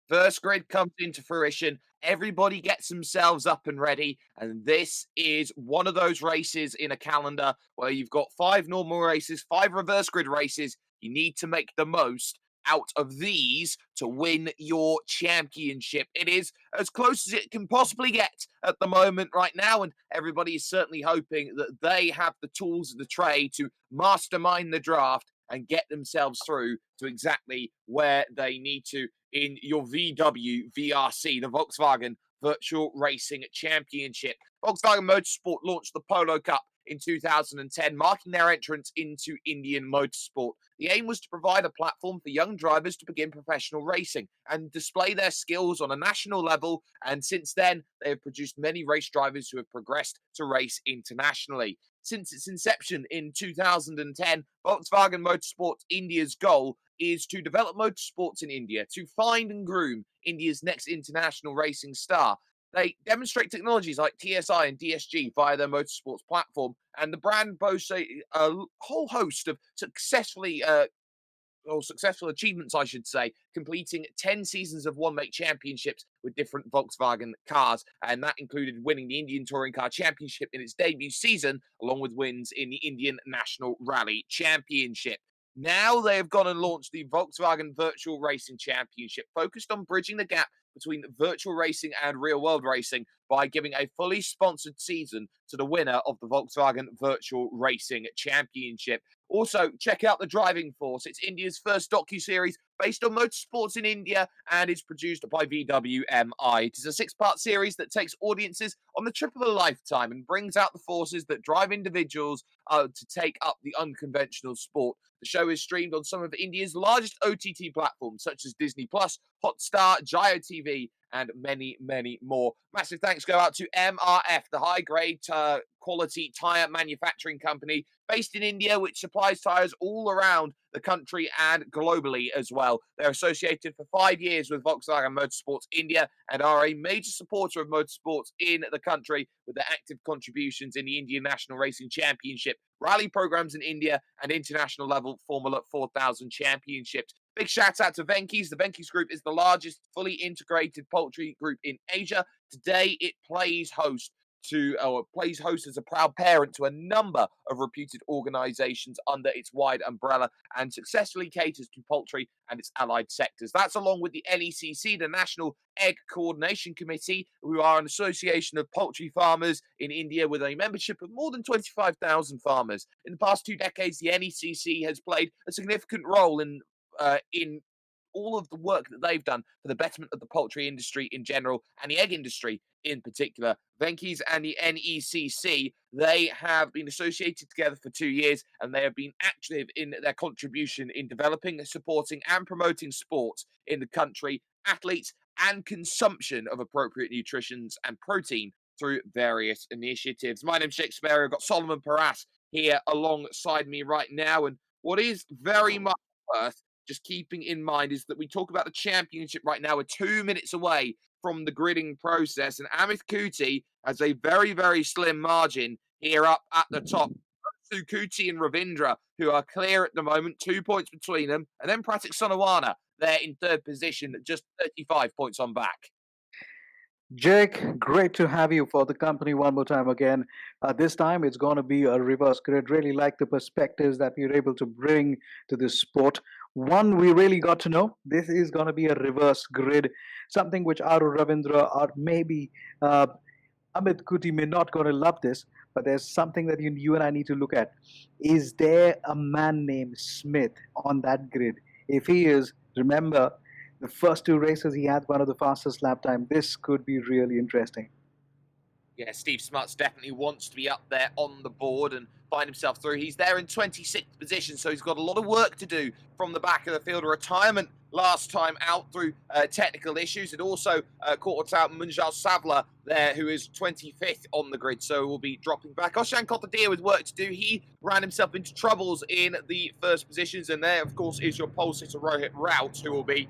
First grid comes into fruition. Everybody gets themselves up and ready. And this is one of those races in a calendar where you've got 5 normal races, 5 reverse grid races. You need to make the most out of these to win your championship. It is as close as it can possibly get at the moment right now, and everybody is certainly hoping that they have the tools of the trade to mastermind the draft and get themselves through to exactly where they need to in your VW VRC, the Volkswagen Virtual Racing Championship. Volkswagen Motorsport launched the Polo Cup in 2010, marking their entrance into Indian motorsport. The aim was to provide a platform for young drivers to begin professional racing and display their skills on a national level. And since then, they have produced many race drivers who have progressed to race internationally. Since its inception in 2010, Volkswagen Motorsport India's goal is to develop motorsports in India, to find and groom India's next international racing star. They demonstrate technologies like TSI and DSG via their motorsports platform, and the brand boasts a whole host of successful achievements, I should say, completing 10 seasons of one-make championships with different Volkswagen cars. And that included winning the Indian Touring Car Championship in its debut season, along with wins in the Indian National Rally Championship. Now they have gone and launched the Volkswagen Virtual Racing Championship, focused on bridging the gap between virtual racing and real world racing by giving a fully sponsored season to the winner of the Volkswagen Virtual Racing Championship. Also, check out The Driving Force. It's India's first docu-series based on motorsports in India and is produced by VWMI. It is a 6-part series that takes audiences on the trip of a lifetime and brings out the forces that drive individuals to take up the unconventional sport. The show is streamed on some of India's largest OTT platforms, such as Disney Plus, Hotstar, Jio TV, and many, many more. Massive thanks go out to MRF, the high-grade quality tyre manufacturing company based in India, which supplies tyres all around the country and globally as well. They're associated for 5 years with Volkswagen Motorsports India and are a major supporter of motorsports in the country with their active contributions in the Indian National Racing Championship, rally programs in India, and international level Formula 4000 championships. Big shout out to Venky's. The Venky's Group is the largest fully integrated poultry group in Asia. Today, it plays host as a proud parent to a number of reputed organizations under its wide umbrella and successfully caters to poultry and its allied sectors. That's along with the NECC, the National Egg Coordination Committee, who are an association of poultry farmers in India with a membership of more than 25,000 farmers. In the past 2 decades, the NECC has played a significant role in all of the work that they've done for the betterment of the poultry industry in general and the egg industry in particular. Venky's and the NECC, they have been associated together for 2 years, and they have been active in their contribution in developing, supporting, and promoting sports in the country, athletes, and consumption of appropriate nutrition and protein through various initiatives. My name's Shakespeare. I've got Solomon Paras here alongside me right now, and what is very much worth just keeping in mind is that we talk about the championship right now. We're 2 minutes away from the gridding process, and Amit Kuti has a very, very slim margin here up at the top. Kuti and Ravindra, who are clear at the moment, 2 points between them, and then Pratik Sonawana there in third position, just 35 points on back. Jake, great to have you for the company one more time again. This time it's going to be a reverse grid. Really like the perspectives that we're able to bring to this sport. One, we really got to know this is going to be a reverse grid, something which Aru Ravindra or maybe Amit Kuti may not going to love this, but there's something that you and I need to look at. Is there a man named Smith on that grid? If he is, remember, the first 2 races he had one of the fastest lap time. This could be really interesting. Yeah, Steve Smuts definitely wants to be up there on the board and find himself through. He's there in 26th position, so he's got a lot of work to do from the back of the field. A retirement last time out through technical issues. It also caught out Munjal Savla there, who is 25th on the grid, so will be dropping back. Oshan Kotadia with work to do. He ran himself into troubles in the first positions, and there, of course, is your pole sitter Rohit Rout, who will be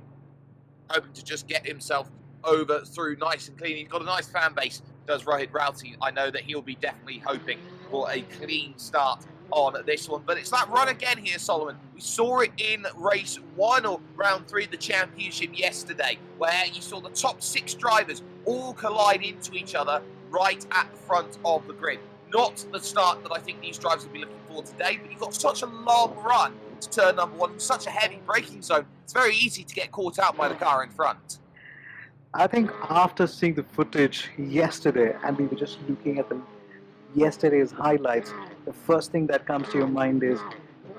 hoping to just get himself over through nice and clean. He's got a nice fan base, does Rohit Rowty. I know that he'll be definitely hoping for a clean start on this one. But it's that run again here, Solomon. We saw it in race 1 or round 3 of the championship yesterday, where you saw the top 6 drivers all collide into each other right at the front of the grid. Not the start that I think these drivers will be looking for today, but you've got such a long run to turn number 1, such a heavy braking zone. It's very easy to get caught out by the car in front. I think after seeing the footage yesterday, and we were just looking at yesterday's highlights, the first thing that comes to your mind is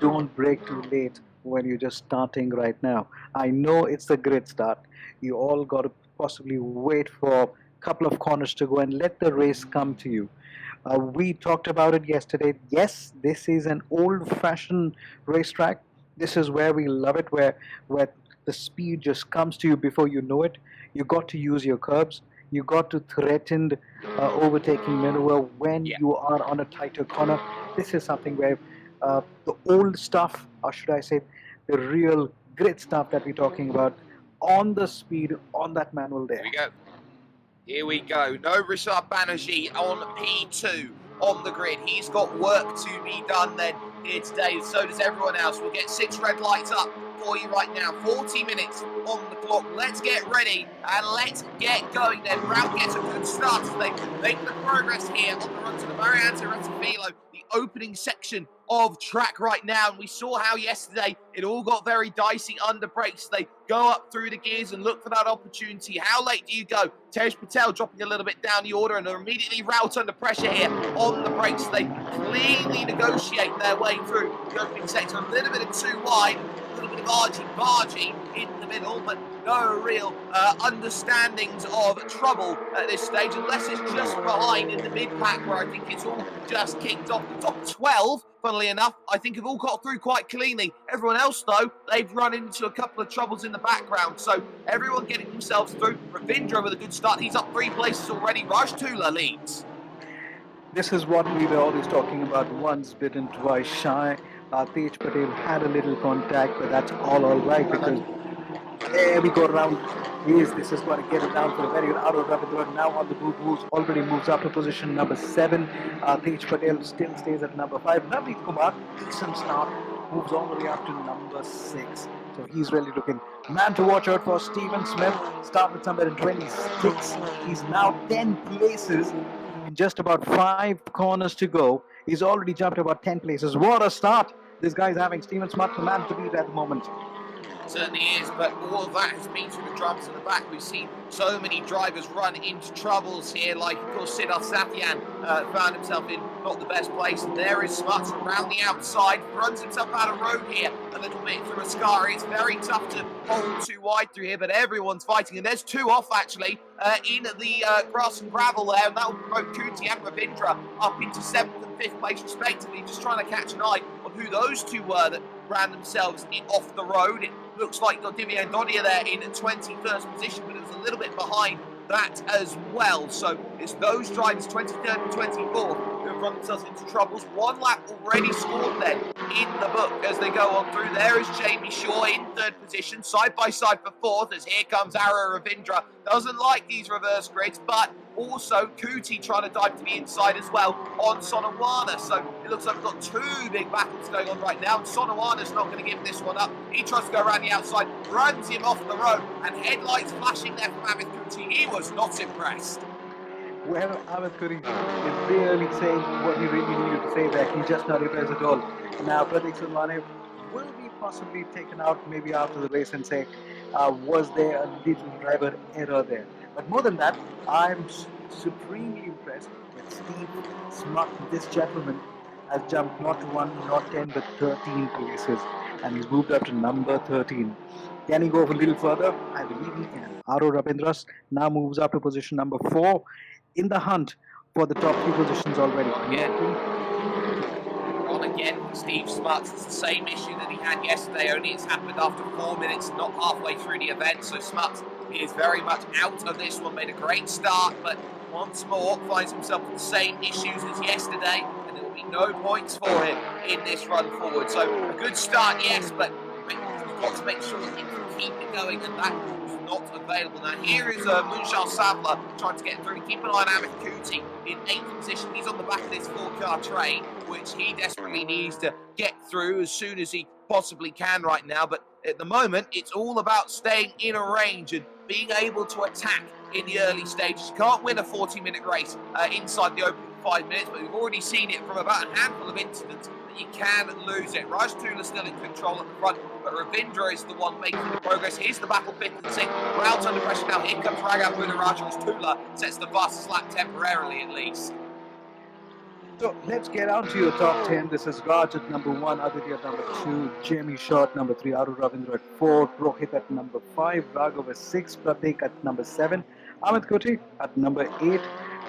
don't brake too late when you're just starting right now. I know it's the grid start. You all got to possibly wait for a couple of corners to go and let the race come to you. We talked about it yesterday. Yes, this is an old-fashioned racetrack. This is where we love it, where the speed just comes to you before you know it. You got to use your curbs. You got to threaten overtaking maneuver when you are on a tighter corner. This is something where the old stuff, or should I say, the real grid stuff that we're talking about, on the speed, on that manual there. Here we go. Here we go. No Richard Banerjee on P2 on the grid. He's got work to be done then here today. So does everyone else. We'll get 6 red lights up for you right now. 40 minutes on the clock. Let's get ready and let's get going then. Brown gets a good start as they make the progress here on the run to the Marianne Rettifilo, the opening section of track right now. And we saw how yesterday it all got very dicey under brakes. They go up through the gears and look for that opportunity. How late do you go? Tej Patel dropping a little bit down the order and they're immediately rout under pressure here on the brakes. They cleanly negotiate their way through the opening section. A little bit of too wide, a little bit of argy-bargy in the middle, but no real understandings of trouble at this stage, unless it's just behind in the mid-pack where I think it's all just kicked off. The top 12, funnily enough, I think have all got through quite cleanly. Everyone else, though, they've run into a couple of troubles in the background, so everyone getting themselves through. Ravindra with a good start. He's up 3 places already. Raj Tula leads. This is what we were always talking about, once bitten, twice shy. Tej Patel had a little contact, but that's all right, because there we go around. This is going to get it down for a very good out of Ravindra. Now on the moves, already moves up to position number 7. Tej Patel still stays at number 5. Navneet Kumar, decent start, moves all the way up to number 6. So he's really looking. Man to watch out for Stephen Smith. Started somewhere in 26. He's now 10 places in just about 5 corners to go. He's already jumped about 10 places. What a start this guy's having. Stephen Smith, the man to beat at the moment. Certainly is, but all of that has been through the drums in the back. We've seen so many drivers run into troubles here, like, of course, Siddharth Satyam found himself in not the best place. And there is Smuts around the outside, runs himself out of road here a little bit through Ascari. It's very tough to hold too wide through here, but everyone's fighting. And there's 2 off, actually, in the grass and gravel there, and that will promote Kuti and Ravindra up into 7th and 5th place, respectively. Just trying to catch an eye on who those 2 were that ran themselves off the road. It looks like got Divya Dodia there in 21st position, but it was a little bit behind that as well. So it's those drivers, 23rd and 24th, who have run themselves into troubles. 1 lap already scored then in the book as they go on through. There is Jamie Shaw in 3rd position, side by side for 4th, as here comes Ara Ravindra. Doesn't like these reverse grids, but also Kuti trying to dive to the inside as well on Sonawana. So it looks like we've got 2 big battles going on right now, and Sonawana's not going to give this one up. He tries to go around the outside, runs him off the road, and headlights flashing there from Amit Kuti. He was not impressed. Well, Amit Kuti is really saying what he really needed to say there. He's just not impressed at all. Now, Pratik Sulmane will be possibly taken out maybe after the race and say, was there a little driver error there? But more than that, I'm supremely impressed with Steve Smart. This gentleman has jumped not 1, not 10, but 13 places. And he's moved up to number 13. Can he go a little further? I believe he can. Aro Ravindras now moves up to position number 4 in the hunt for the top 3 positions already. On again, Steve Smuts. It's the same issue that he had yesterday, only it's happened after 4 minutes, not halfway through the event. So Smuts is very much out of this one. Made a great start, but once more finds himself with the same issues as yesterday, and there will be no points for him in this run forward. So a good start, yes, but we've got to make sure that he can keep it going, and that was not available. Now here is Munchal Sabla trying to get through. Keep an eye on Amit Kuti in 8th position. He's on the back of this 4-car train, which he desperately needs to get through as soon as he possibly can right now. But at the moment, it's all about staying in a range and being able to attack in the early stages. You can't win a 40-minute race inside the opening 5 minutes, but we've already seen it from about a handful of incidents that you can lose it. Raj Tula still in control at the front, but Ravindra is the one making the progress. Here's the battle 5th and 6th. We're out under pressure now. Here comes Raghav Bunaraj as Tula sets the fastest lap temporarily at least. So let's get on to your top 10. This is Raj at number 1, Aditya at number 2, Jamie Shaw at number 3, Aru Ravindra at 4, Rohit at number 5, Raghav at 6, Pratik at number 7, Amit Kuti at number 8,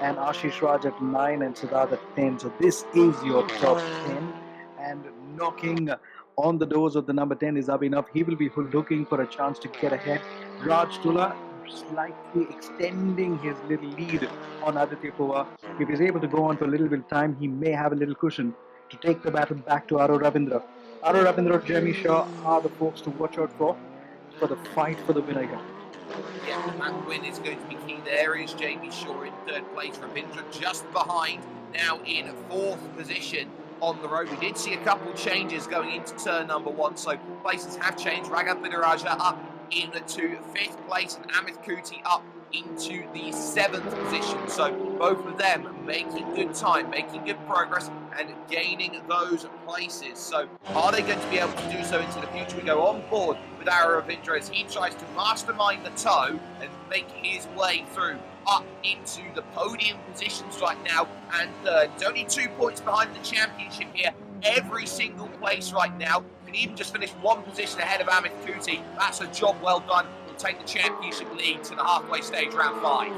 and Ashish Raj at 9, and Siddharth at 10. So this is your top 10. And knocking on the doors of the number 10 is Abhinav. He will be looking for a chance to get ahead. Raj Tula slightly extending his little lead on Aditya Pawar. If he's able to go on for a little bit of time, he may have a little cushion to take the battle back to Aru Ravindra. Aru Ravindra, Jamie Shaw are the folks to watch out for the fight for the winner here. Yeah, that win is going to be key. There is Jamie Shaw in 3rd place, Ravindra just behind, now in 4th position on the road. We did see a couple changes going into turn number 1, so places have changed. Raghav Bunaraja up into 5th place and Amit Kuti up into the 7th position. So both of them making good time, making good progress and gaining those places. So are they going to be able to do so into the future? We go on board with Aru Ravindra as he tries to mastermind the toe and make his way through up into the podium positions right now. And it's only 2 points behind the championship here. Every single place right now. Can even just finish 1 position ahead of Amit Kuti. That's a job well done. We'll take the championship lead to the halfway stage, round 5.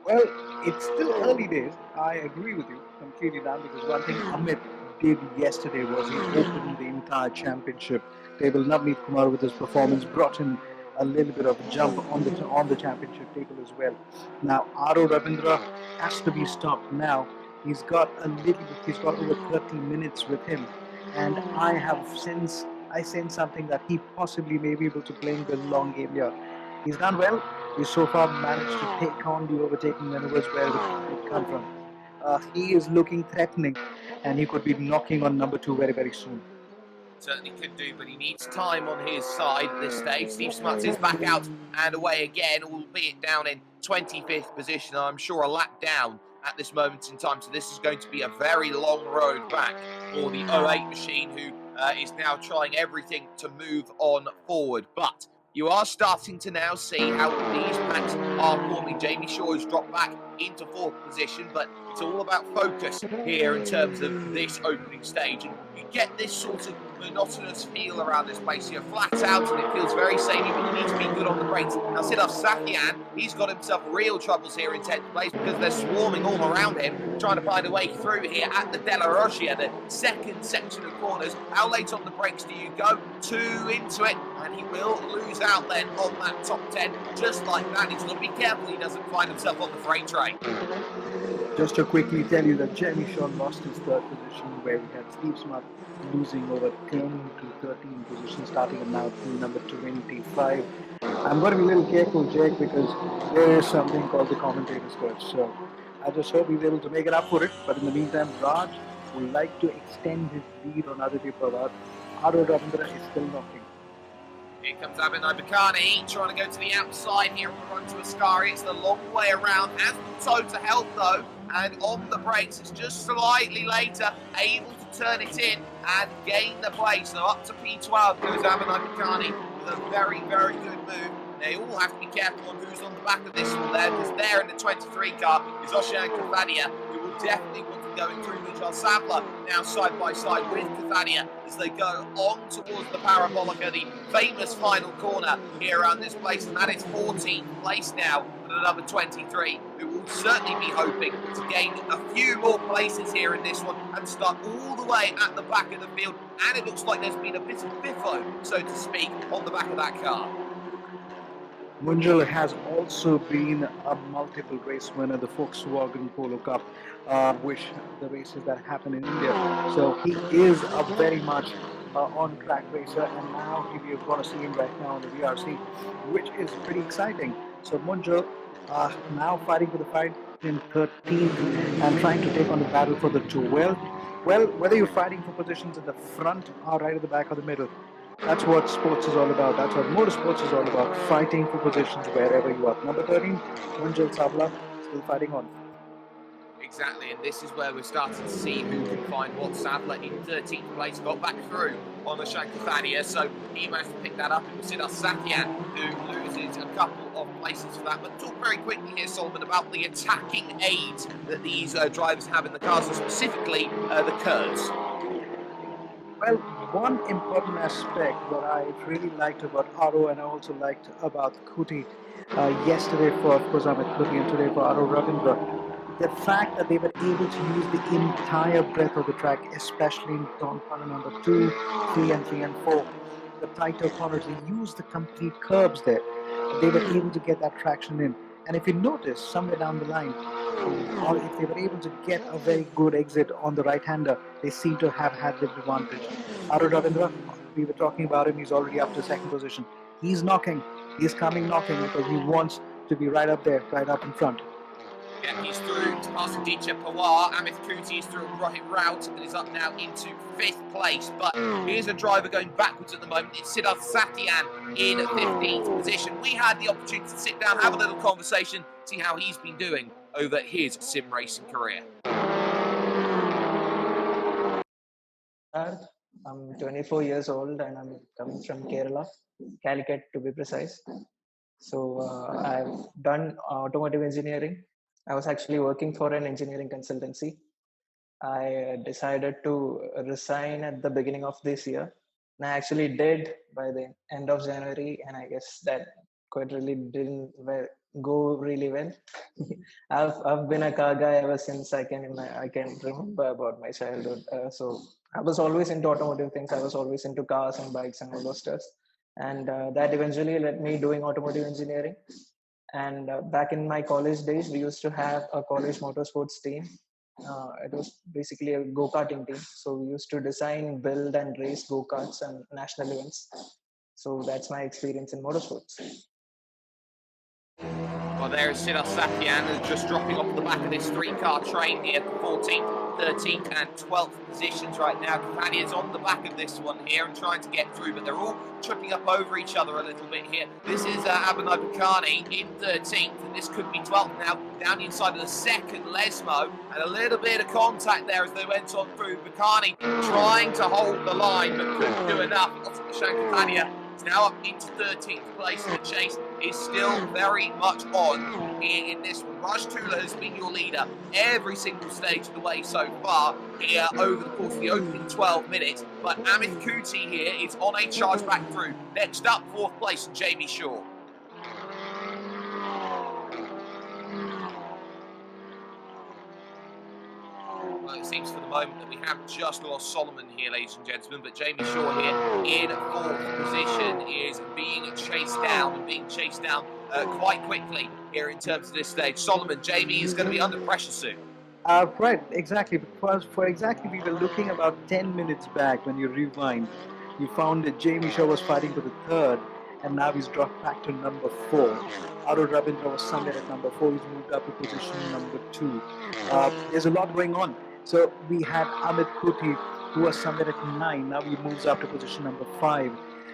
Well, it's still early days. I agree with you completely, Dan, because one thing Amit did yesterday was he opened the entire championship table. Navneet Kumar with his performance brought in a little bit of a jump on the championship table as well. Now Aru Ravindra has to be stopped now. He's got over 30 minutes with him, and I sense something that he possibly may be able to play the long game here. He's done well. He's so far managed to take on the overtaking maneuvers where it come from. He is looking threatening, and he could be knocking on number 2 very, very soon. Certainly could do, but he needs time on his side at this stage. Steve Smuts is back out and away again, albeit down in 25th position. I'm sure a lap down at this moment in time, so this is going to be a very long road back for the 08 machine, who is now trying everything to move on forward. But you are starting to now see how these packs are forming. Jamie Shaw has dropped back into 4th position, but it's all about focus here in terms of this opening stage. And you get this sort of monotonous feel around this place. You're flat out and it feels very samey, but you need to be good on the brakes. Now Siddharth Satyam, he's got himself real troubles here in 10th place because they're swarming all around him, trying to find a way through here at the Della Roggia, the 2nd section of corners. How late on the brakes do you go? 2 into it, and he will lose out then on that top 10. Just like that, he's got to be careful he doesn't find himself on the freight train. Just to quickly tell you that Jamie Shaw lost his 3rd position, where we had Steve Smart losing over 10 to 13 positions, starting at now number 25. I'm going to be a little careful, Jake, because there is something called the commentator's curse. So I just hope he's able to make it up for it. But in the meantime, Raj would like to extend his lead on Aditya Pawar. Aru Ravindra is still knocking. Here comes Abhinay Bakani, trying to go to the outside here on the run to Ascari. It's the long way around. Has the toe to help though, and on the brakes, it's just slightly later, able to turn it in and gain the place. So up to P12 goes Abhinay Bakani with a very, very good move. They all have to be careful on who's on the back of this one there, because there in the 23 car is Oshan Kavadia, who will definitely want to go in through Mijal Sabla, now side by side with Kavadia as they go on towards the Parabolica, the famous final corner here around this place, and that is 14th place now for the number 23, who will certainly be hoping to gain a few more places here in this one and start all the way at the back of the field. And it looks like there's been a bit of biffo, so to speak, on the back of that car. Munjal has also been a multiple race winner, the Volkswagen Polo Cup, which the races that happen in India. So he is a very much on-track racer, and now we are going to see him right now on the VRC, which is pretty exciting. So Munjal now fighting for the fight in 13th and trying to take on the battle for the 12th. Well, whether you're fighting for positions in the front or right at the back or the middle, that's what sports is all about. That's what motorsports is all about, fighting for positions wherever you are. Number 13, Munjal Sabla, still fighting on. Exactly, and this is where we're starting to see who can find what. Sadler in 13th place got back through on the Shankar, so he managed to pick that up. It was Siddharth Satyam who loses a couple of places for that. But talk very quickly here, Solomon, about the attacking aids that these drivers have in the cars, and specifically the curves. Well, one important aspect that I really liked about Aro and I also liked about Kuti yesterday for, of course, Amit Kuti and today for Aro Ravindra, the fact that they were able to use the entire breadth of the track, especially in corner number 2, 3 and 3 and 4, the tighter corners, they used the complete curbs there. They were able to get that traction in. And if you notice, somewhere down the line, or if they were able to get a very good exit on the right-hander, they seem to have had the advantage. Arun Ravindra, we were talking about him, he's already up to second position. He's knocking, he's coming knocking because he wants to be right up there, right up in front. Yeah, he's through to pass Aditya Pawar. Amit Kuti is through Rohit Raut and is up now into 5th place. But here's a driver going backwards at the moment. It's Siddharth Satyam in 15th position. We had the opportunity to sit down, have a little conversation, see how he's been doing over his sim racing career. I'm 24 years old and I'm coming from Kerala, Calicut to be precise. So I've done automotive engineering. I was actually working for an engineering consultancy. I decided to resign at the beginning of this year. And I actually did by the end of January, and I guess that quite really didn't go really well. I've been a car guy ever since I can remember about my childhood. So I was always into automotive things. I was always into cars and bikes and all those stuff. And that eventually led me doing automotive engineering. And back in my college days, we used to have a college motorsports team. It was basically a go-karting team. So we used to design, build, and race go-karts and national events. So that's my experience in motorsports. Well, there's Siddharth Satyam just dropping off the back of this 3-car train here, 14th, 13th and 12th positions right now. Companions on the back of this one here and trying to get through, but they're all tripping up over each other a little bit here. This is Abhinay Bakani in 13th, and this could be 12th now, down the inside of the second Lesmo, and a little bit of contact there as they went on through. Bakani trying to hold the line, but couldn't do enough. Shankar is now up into 13th place. The chase is still very much on here in this one. Raj Tula has been your leader every single stage of the way so far here over the course of the opening 12 minutes. But Amit Kuti here is on a charge back through. Next up, 4th place, Jamie Shaw. Well, it seems for the moment that we have just lost Solomon here, ladies and gentlemen, but Jamie Shaw here in 4th position is being chased down quite quickly here in terms of this stage. Solomon, Jamie is going to be under pressure soon. Right, exactly. Because we were looking about 10 minutes back when you rewind. You found that Jamie Shaw was fighting for the 3rd, and now he's dropped back to number 4. Arun Ravindra was somewhere at number 4. He's moved up to position number 2. There's a lot going on. So we had Amit Kuti, who was somewhere at 9. Now he moves up to position number 5.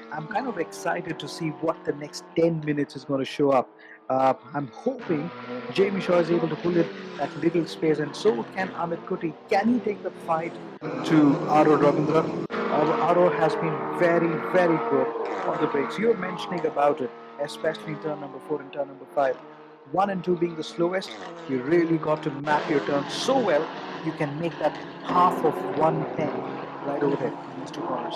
I'm kind of excited to see what the next 10 minutes is going to show up. I'm hoping Jamie Shaw is able to pull in that little space, and so can Amit Kuti. Can he take the fight to Aro Ravindra? Aro has been very, very good on the brakes. You're mentioning about it, especially in turn number 4 and turn number 5. 1 and 2 being the slowest, you really got to map your turn so well you can make that half of 110 right over there in these 2 corners.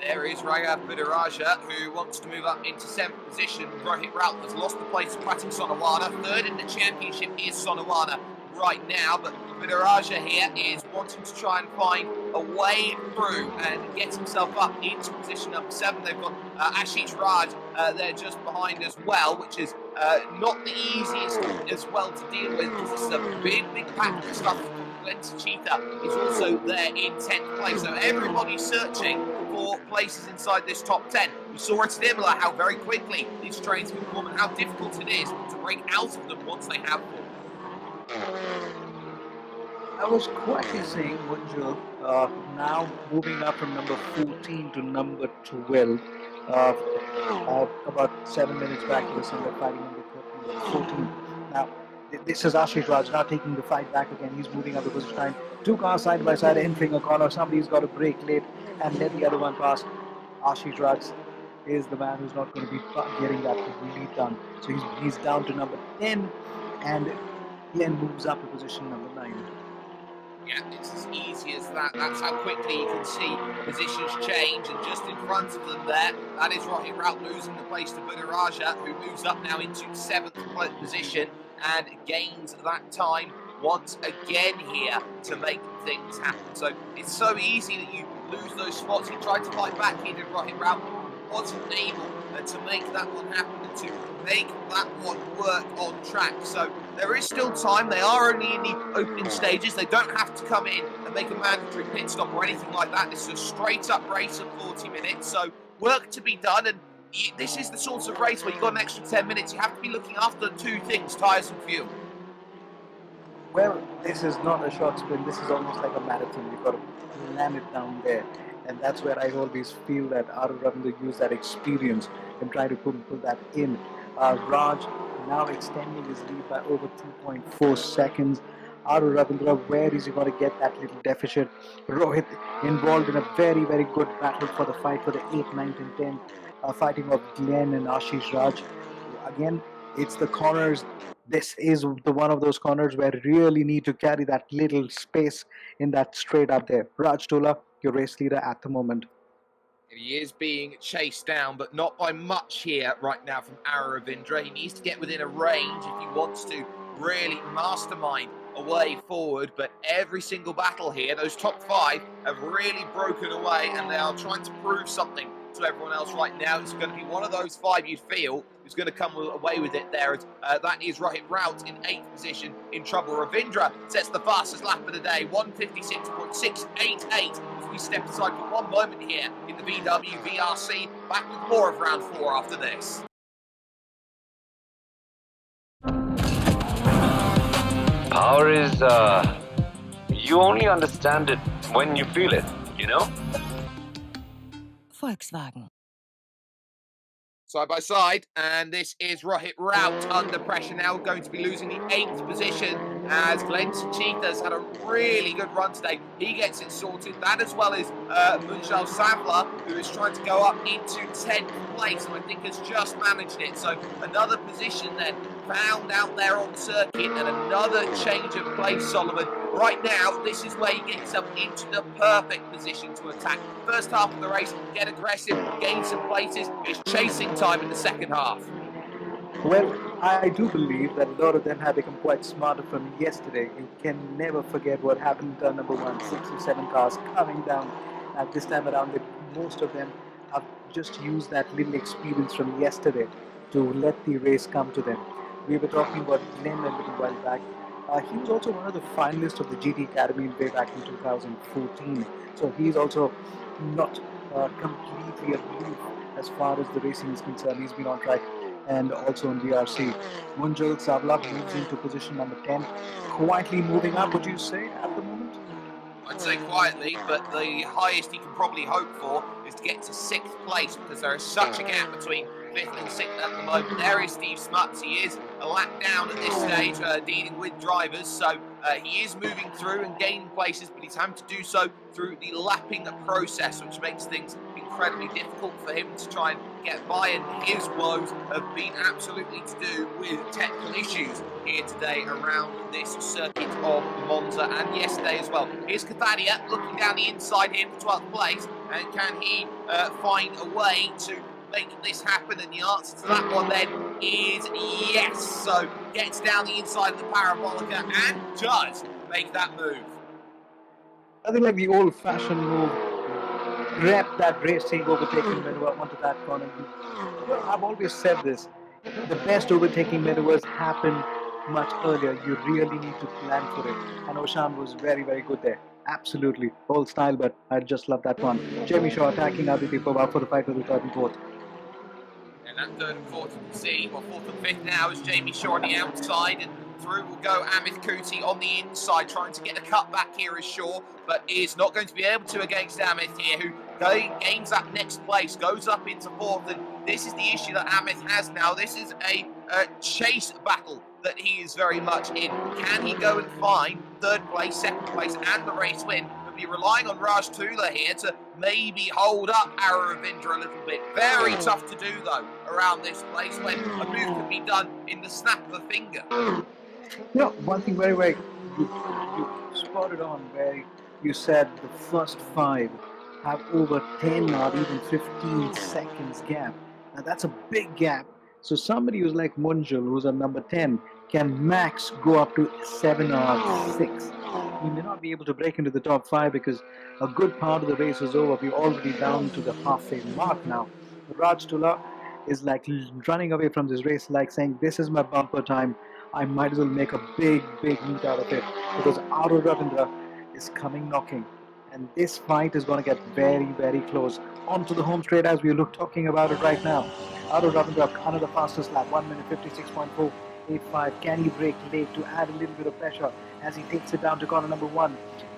There is Raghav Budaraja, who wants to move up into 7th position. Rohit Raut has lost the place to Pratik Sonawana. 3rd in the championship is Sonawana right now, but Vidaraja here is wanting to try and find a way through and get himself up into position number 7. They've got Ashish Raj there just behind as well, which is not the easiest as well to deal with, because this is a big pack of stuff. Glenn Cheetah is also there in 10th place, so everybody's searching for places inside this top 10. We saw at Imola how very quickly these trains can form and how difficult it is to break out of them once they have formed. I was quietly saying Munjul, now moving up from number 14 to number 12. About 7 minutes back, he was somewhere fighting number 14. Now, this is Ashish Raj now taking the fight back again. He's moving up the position line. 2 cars side by side entering a corner. Somebody's got to brake late and let the other one pass. Ashish Raj is the man who's not going to be getting that lead done. So he's down to number 10, and Glenn moves up to position number 9. Yeah, it's as easy as that. That's how quickly you can see positions change. And just in front of them there, that is Rohit Raut losing the place to Budaraja, who moves up now into 7th position and gains that time once again here to make things happen. So it's so easy that you lose those spots. He tried to fight back here, did Rohit Raut, wasn't able to make that one happen and to make that one work on track. So there is still time. They are only in the opening stages. They don't have to come in and make a mandatory pit stop or anything like that. This is a straight up race of 40 minutes. So work to be done, and this is the sort of race where you've got an extra 10 minutes. You have to be looking after 2 things, tyres and fuel. Well, this is not a short sprint. This is almost like a marathon. You've got to land it down there. And that's where I always feel that Aru Ravindra used that experience and try to pull that in. Raj now extending his lead by over 2.4 seconds. Aru Ravindra, where is he going to get that little deficit? Rohit involved in a very, very good battle for the fight for the 8th, 9th and 10th, fighting of Glenn and Ashish Raj. Again, it's the corners. This is the one of those corners where you really need to carry that little space in that straight up there. Raj Tola, your race leader at the moment. He is being chased down, but not by much here right now from Aru Ravindra. He needs to get within a range if he wants to really mastermind a way forward. But every single battle here, those top 5 have really broken away, and they are trying to prove something to everyone else right now. It's going to be one of those 5 you'd feel who's going to come away with it there. That is Rohit Raut in 8th position in trouble. Ravindra sets the fastest lap of the day, 156.688. As we step aside for one moment here in the VW VRC, back with more of round 4 after this. Power is, you only understand it when you feel it, you know? Volkswagen. Side by side, and this is Rohit Raut under pressure now, going to be losing the 8th position as Glenn Cheetah's had a really good run today. He gets it sorted, that as well as Munjal Savla, who is trying to go up into 10th place, and I think has just managed it. So another position then found out there on circuit, and another change of place, Solomon. Right now, this is where you get yourself into the perfect position to attack. First half of the race, get aggressive, gain some places. It's chasing time in the second half. Well, I do believe that a lot of them have become quite smarter from yesterday. You can never forget what happened in turn number 1, 6 or 7 cars coming down. At this time around, most of them have just used that little experience from yesterday to let the race come to them. We were talking about Glenn a little while back. He was also one of the finalists of the GT Academy way back in 2014. So he's also not completely aloof as far as the racing is concerned. He's been on track and also in VRC. Munjal Savla moves into position number 10. Quietly moving up, would you say, at the moment? I'd say quietly, but the highest he can probably hope for is to get to 6th place, because there is such a gap between 5th and 6th at the moment. There is Steve Smuts. He is a lap down at this stage, dealing with drivers, so he is moving through and gaining places, but he's having to do so through the lapping process, which makes things incredibly difficult for him to try and get by, and his woes have been absolutely to do with technical issues here today around this circuit of Monza, and yesterday as well. Here's Cathadia looking down the inside here for 12th place, and can he find a way to make this happen? And the answer to that one then is yes. So gets down the inside of the Parabolica and does make that move. I think like the old-fashioned move, grab that racing overtaking maneuver onto that corner. I've always said this. The best overtaking maneuvers happen much earlier. You really need to plan for it. And Oshan was very, very good there. Absolutely. Old style, but I just love that one. Jamie Shaw attacking Aditi Pawar for the fight for the third and fourth. And that third and fourth, you can see, well, fourth and fifth now is Jamie Shaw on the outside, and through will go Amit Kuti on the inside, trying to get the cut back here is Shaw, but is not going to be able to against Amit here, who gains that next place, goes up into fourth, and this is the issue that Amit has now. This is a chase battle that he is very much in. Can he go and find third place, second place, and the race win? He'll be relying on Raj Tula here to maybe hold up Aravindra a little bit. Very tough to do, though, around this place when a move can be done in the snap of a finger. You know, one thing very, very, you spotted on where you said the first five have over 10 or even 15 seconds gap. Now that's a big gap. So somebody who's like Munjul, who's at number 10, can max go up to 7 or 6. He may not be able to break into the top 5 because a good part of the race is over. We're already down to the halfway mark now. Raj Tula is like running away from this race, like saying, this is my bumper time. I might as well make a big, big meet out of it because Aru Ravindra is coming knocking. And this fight is going to get very, very close. Onto the home straight as we're talking about it right now. Aru Ravindra, another fastest lap, 1 minute 56.485. Can he break late to add a little bit of pressure as he takes it down to corner number 1?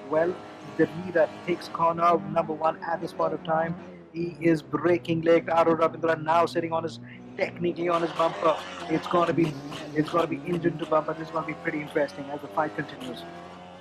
Well, the leader takes corner number 1 at this point of time. He is breaking late. Aru Ravindra now sitting on his technically on his bumper. It's going to be engine to bumper. This is going to be pretty interesting as the fight continues.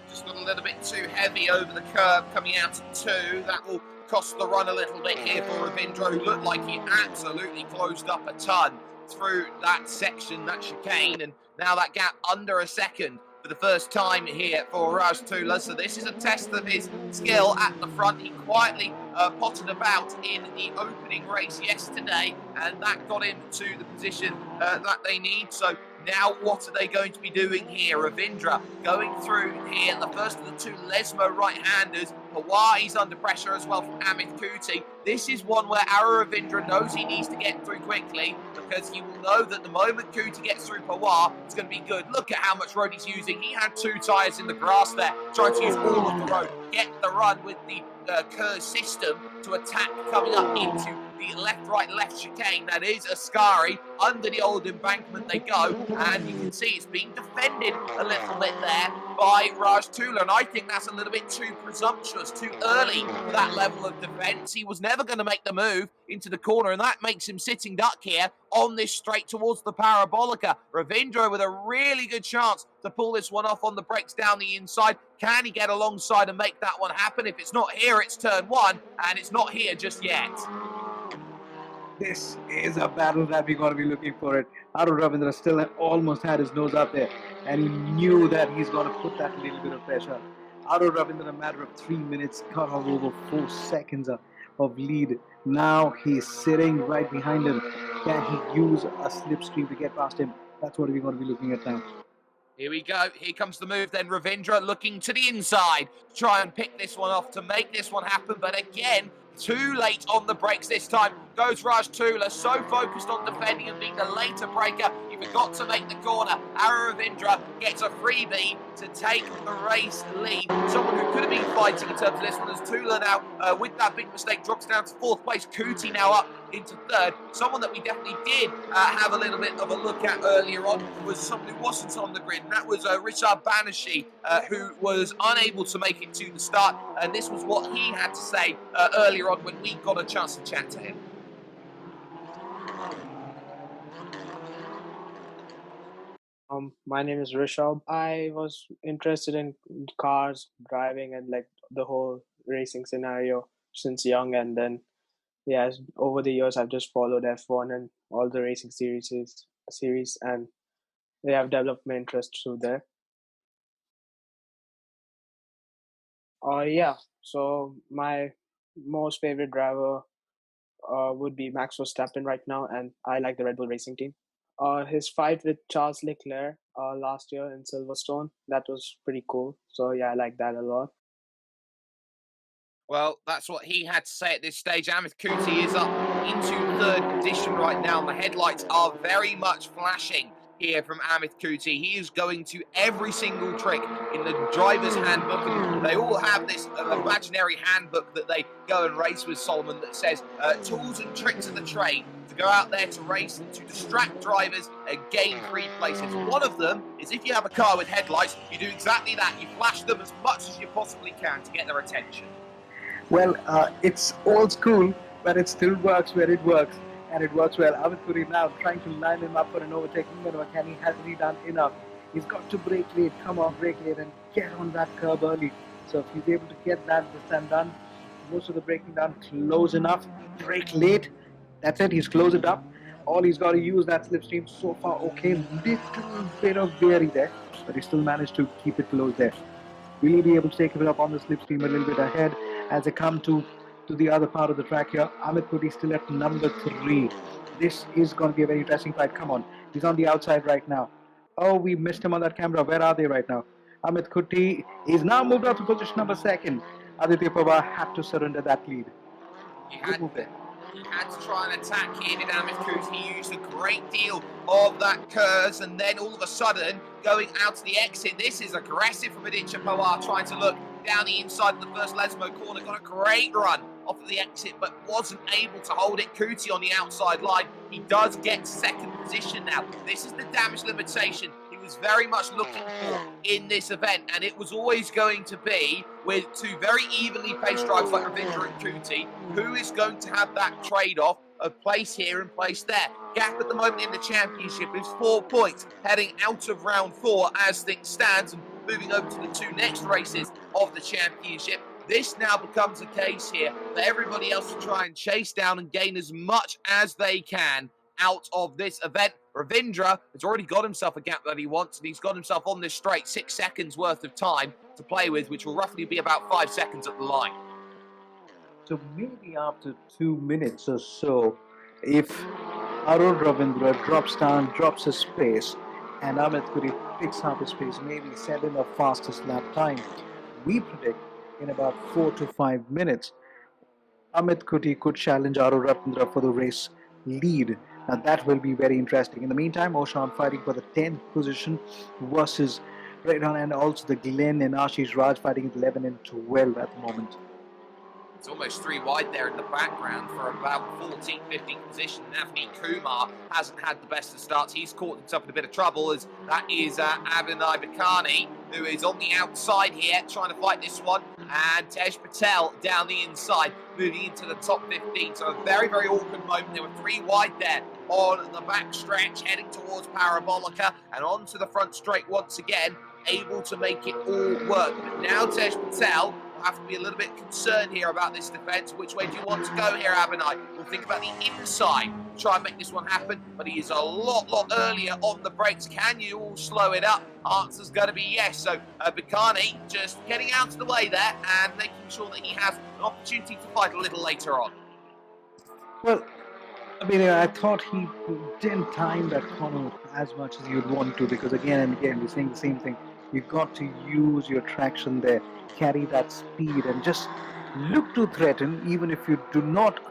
Just got a little bit too heavy over the curb coming out at 2. That will cost the run a little bit here for Ravindra, who looked like he absolutely closed up a ton through that section, that chicane, and now that gap under a second for the first time here for Raj Tula. So this is a test of his skill at the front. He quietly potted about in the opening race yesterday, and that got him to the position that they need. So now what are they going to be doing here? Ravindra going through here, the first of the two Lesmo right-handers. Hawaii's under pressure as well from Amit Kuti. This is one where Ravindra knows he needs to get through quickly because he will know that the moment Kuti gets through Pawar, it's going to be good. Look at how much road he's using. He had 2 tyres in the grass there, trying to use all of the road, get the run with the curve system to attack coming up into the left chicane. That is Ascari. Under the old embankment they go, and you can see it's being defended a little bit there by Raj Tula, and I think that's a little bit too presumptuous, too early for that level of defence. He was never going to make the move into the corner, and that makes him sitting duck here on this straight towards the Parabolica. Ravindra with a really good chance to pull this one off on the brakes down the inside. Can he get alongside and make that one happen? If it's not here, it's turn 1, and it's not here just yet. This is a battle that we're going to be looking for it. Aru Ravindra still almost had his nose up there, and he knew that he's going to put that little bit of pressure. Aru Ravindra, in a matter of 3 minutes, cut off over 4 seconds of lead. Now he's sitting right behind him. Can he use a slipstream to get past him? That's what we're going to be looking at now. Here we go. Here comes the move then. Ravindra looking to the inside to try and pick this one off, to make this one happen. But again, too late on the brakes this time. Goes Raj Tula, so focused on defending and being the later breaker, he forgot to make the corner. Ravindra gets a freebie to take the race lead. Someone who could have been fighting in terms of this one as Tula now, with that big mistake, drops down to 4th place. Kuti now up into 3rd. Someone that we definitely did have a little bit of a look at earlier on was someone who wasn't on the grid, and that was Richard Banashi, who was unable to make it to the start, and this was what he had to say earlier on when we got a chance to chat to him. My name is Rishabh. I was interested in cars, driving, and like the whole racing scenario since young. And then, yeah, over the years, I've just followed F1 and all the racing series, and they have developed my interest through there. Yeah. So my most favorite driver would be Max Verstappen right now, and I like the Red Bull Racing team. his fight with Charles Leclerc last year in Silverstone. That was pretty cool. So yeah, I like that a lot. Well, that's what he had to say at this stage. Amit Kuti is up into third position right now, and the headlights are very much flashing here from Amit Kuti. He is going to every single trick in the driver's handbook, and they all have this imaginary handbook that they go and race with, Solomon, that says tools and tricks of the trade to go out there to race and to distract drivers and gain free places. One of them is if you have a car with headlights, you do exactly that. You flash them as much as you possibly can to get their attention. Well, it's old school, but it still works where it works, and it works well. Amit Puri now trying to line him up for an overtaking, but hasn't he done enough? He's got to brake late, come on, brake late, and get on that curb early. So if he's able to get that this time done, most of the braking done close enough, brake late, that's it, he's closed it up. All he's got to use that slipstream so far, okay, little bit of weary there, but he still managed to keep it close there. Will he be able to take it up on the slipstream a little bit ahead as they come to the other part of the track here? Amit Kuti still at number 3. This is going to be a very interesting fight. Come on, he's on the outside right now. Oh, we missed him on that camera. Where are they right now? Amit Kuti is now moved up to position number 2. Aditya Pawar had to surrender that lead. He had to try and attack here, did Amit Kuti. He used a great deal of that curves, and then all of a sudden, going out to the exit. This is aggressive from Aditya Pawar, trying to look down the inside of the first Lesmo corner. Got a great run off of the exit, but wasn't able to hold it. Kuti on the outside line. He does get second position now. This is the damage limitation he was very much looking for in this event, and it was always going to be with two very evenly paced drivers like Ravindra and Kuti, who is going to have that trade-off of place here and place there. Gap at the moment in the championship is 4 points, heading out of round 4 as things stand, and moving over to the 2 next races of the championship. This now becomes a case here for everybody else to try and chase down and gain as much as they can out of this event. Ravindra has already got himself a gap that he wants, and he's got himself on this straight 6 seconds worth of time to play with, which will roughly be about 5 seconds at the line. So maybe after 2 minutes or so, if Arun Ravindra drops his pace, and Amit Kuti picks up his pace, maybe set in the fastest lap time, we predict in about 4 to 5 minutes, Amit Kuti could challenge Arun Ravindra for the race lead. Now that will be very interesting. In the meantime, Oshan fighting for the 10th position versus Redhan, and also the Glenn and Ashish Raj fighting at 11 and 12 at the moment. It's almost 3 wide there in the background for about 14th, 15th position. Navneet Kumar hasn't had the best of starts. He's caught himself in a bit of trouble, as that is Abhinay Bikani, who is on the outside here trying to fight this one. And Tej Patel down the inside, moving into the top 15. So a very, very awkward moment. There were 3 wide there on the back stretch, heading towards Parabolica and onto the front straight once again, able to make it all work. But now Tej Patel have to be a little bit concerned here about this defence. Which way do you want to go here, Abhinay? We'll think about the inside, try and make this one happen, but he is a lot earlier on the brakes. Can you all slow it up? Answer's going to be yes. So Bikani just getting out of the way there and making sure that he has an opportunity to fight a little later on. Well, I mean, I thought he didn't time that corner as much as you'd want to, because again and again we're saying the same thing. You've got to use your traction there, carry that speed, and just look to threaten. Even if you do not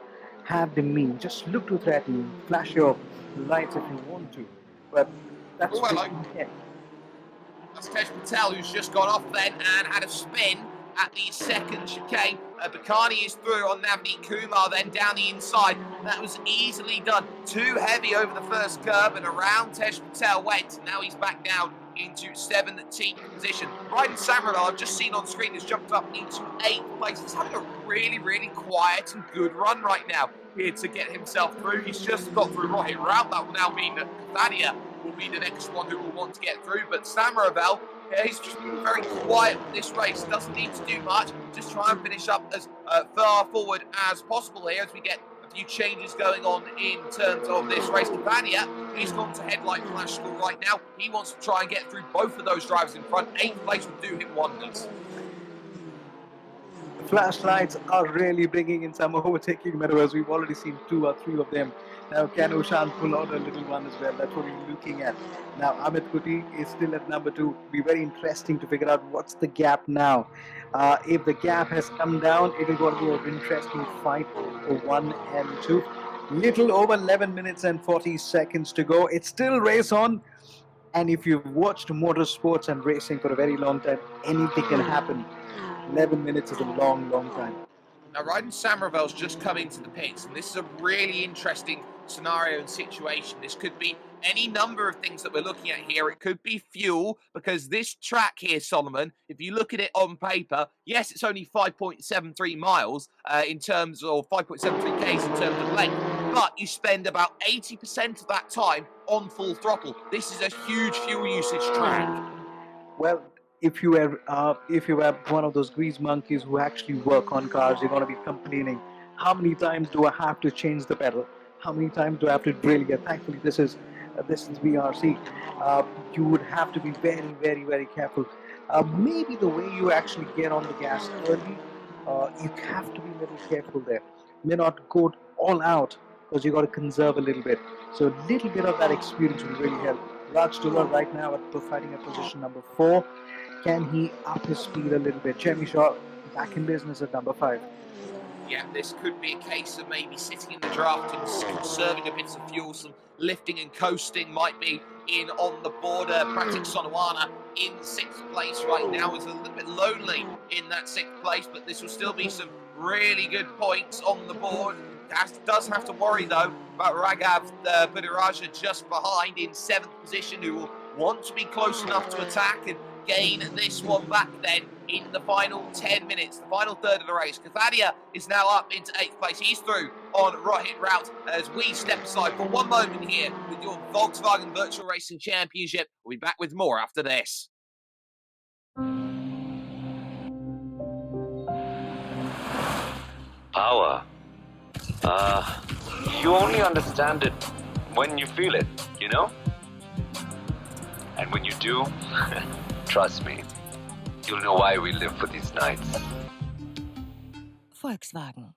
have the means, just look to threaten, flash your lights if you want to. But that's That's Tej Patel, who's just gone off then and had a spin at the second chicane. Bikani is through on Navneet Kumar, then down the inside. That was easily done. Too heavy over the first curb, and around Tej Patel went. Now he's back down into 17th position. Ryan Samradal, I've just seen on screen, has jumped up into 8th place. He's having a really quiet and good run right now here to get himself through. He's just got through Rohit Rout. That will now mean that Thania will be the next one who will want to get through. But Samaravel, he's just been very quiet in this race. Doesn't need to do much. Just try and finish up as far forward as possible here as we get a few changes going on in terms of this race. Cavania, he's gone to headlight flash school right now. He wants to try and get through both of those drivers in front. 8th place would do him wonders. The flashlights are really bringing in some overtaking maneuvers. We've already seen 2 or 3 of them Now, can Ushan pull out a little one as well? That's what we're looking at. Now, Amit Kuti is still at number 2. Be very interesting to figure out what's the gap now. If the gap has come down, it is going to be an interesting fight for 1 and 2. Little over 11 minutes and 40 seconds to go. It's still race on. And if you've watched motorsports and racing for a very long time, anything can happen. 11 minutes is a long, long time. Now, Ryden Samravel's just come into the pits, and this is a really interesting scenario and situation. This could be any number of things that we're looking at here. It could be fuel, because this track here, Solomon, if you look at it on paper, yes, it's only 5.73 miles in terms of 5.73 Ks in terms of length, but you spend about 80% of that time on full throttle. This is a huge fuel usage track. Well, if you are one of those grease monkeys who actually work on cars, you're going to be complaining, how many times do I have to change the pedal? How many times do I have to drill again? Thankfully, this is VRC. You would have to be very, very, very careful. Maybe the way you actually get on the gas early, you have to be a little careful there. May not go all out because you got to conserve a little bit. So a little bit of that experience will really help. Raj Tuller right now fighting at position number 4. Can he up his speed a little bit? Jeremy Shaw back in business at number 5. Yeah, this could be a case of maybe sitting in the draft and conserving a bit of fuel. Some lifting and coasting might be in on the border. Pratik Sonowana in 6th place right now is a little bit lonely in that 6th place, but this will still be some really good points on the board. Does have to worry though about Raghav Budiraja just behind in 7th position, who will want to be close enough to attack and gain this one back then in the final 10 minutes, the final third of the race. Kathadia is now up into 8th place. He's through on Rohit Rout as we step aside for one moment here with your Volkswagen Virtual Racing Championship. We'll be back with more after this. Power. You only understand it when you feel it, you know? And when you do, trust me, you'll know why we live for these nights. Volkswagen.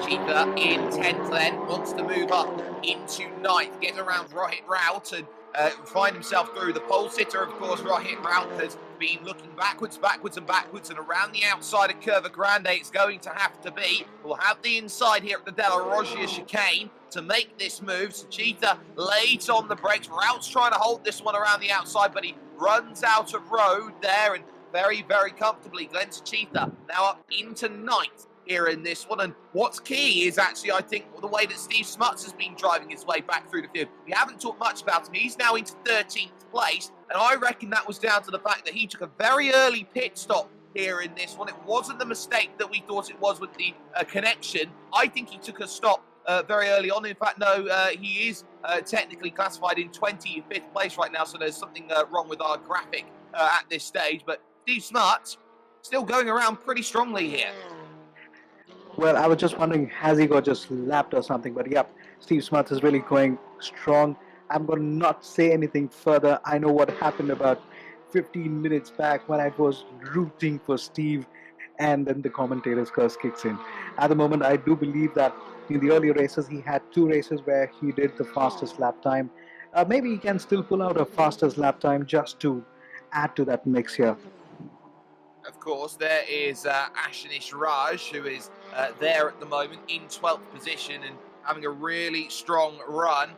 Cheetah in 10th then, wants to move up into 9th, get around Rohit Rout and find himself through. The pole sitter, of course, Rohit Rout, has been looking backwards, and around the outside of Curva Grande it's going to have to be. We'll have the inside here at the Della Roggia chicane to make this move. So Cheetah late on the brakes. Rout's trying to hold this one around the outside, but he runs out of road there and very, very comfortably. Glenn Cheetah now up into 9th here in this one. And what's key is actually, I think, the way that Steve Smuts has been driving his way back through the field. We haven't talked much about him. He's now into 13th place, and I reckon that was down to the fact that he took a very early pit stop here in this one. It wasn't the mistake that we thought it was with the connection. I think he took a stop very early on. In fact, no, he is technically classified in 25th place right now, so there's something wrong with our graphic at this stage. But Steve Smuts still going around pretty strongly here. Well, I was just wondering, has he got just lapped or something? But yep, Steve Smuts is really going strong. I'm going to not say anything further. I know what happened about 15 minutes back when I was rooting for Steve, and then the commentator's curse kicks in. At the moment, I do believe that in the earlier races, he had 2 races where he did the fastest lap time. Maybe he can still pull out a fastest lap time just to add to that mix here. Of course, there is Ashinish Raj, who is there at the moment in 12th position and having a really strong run.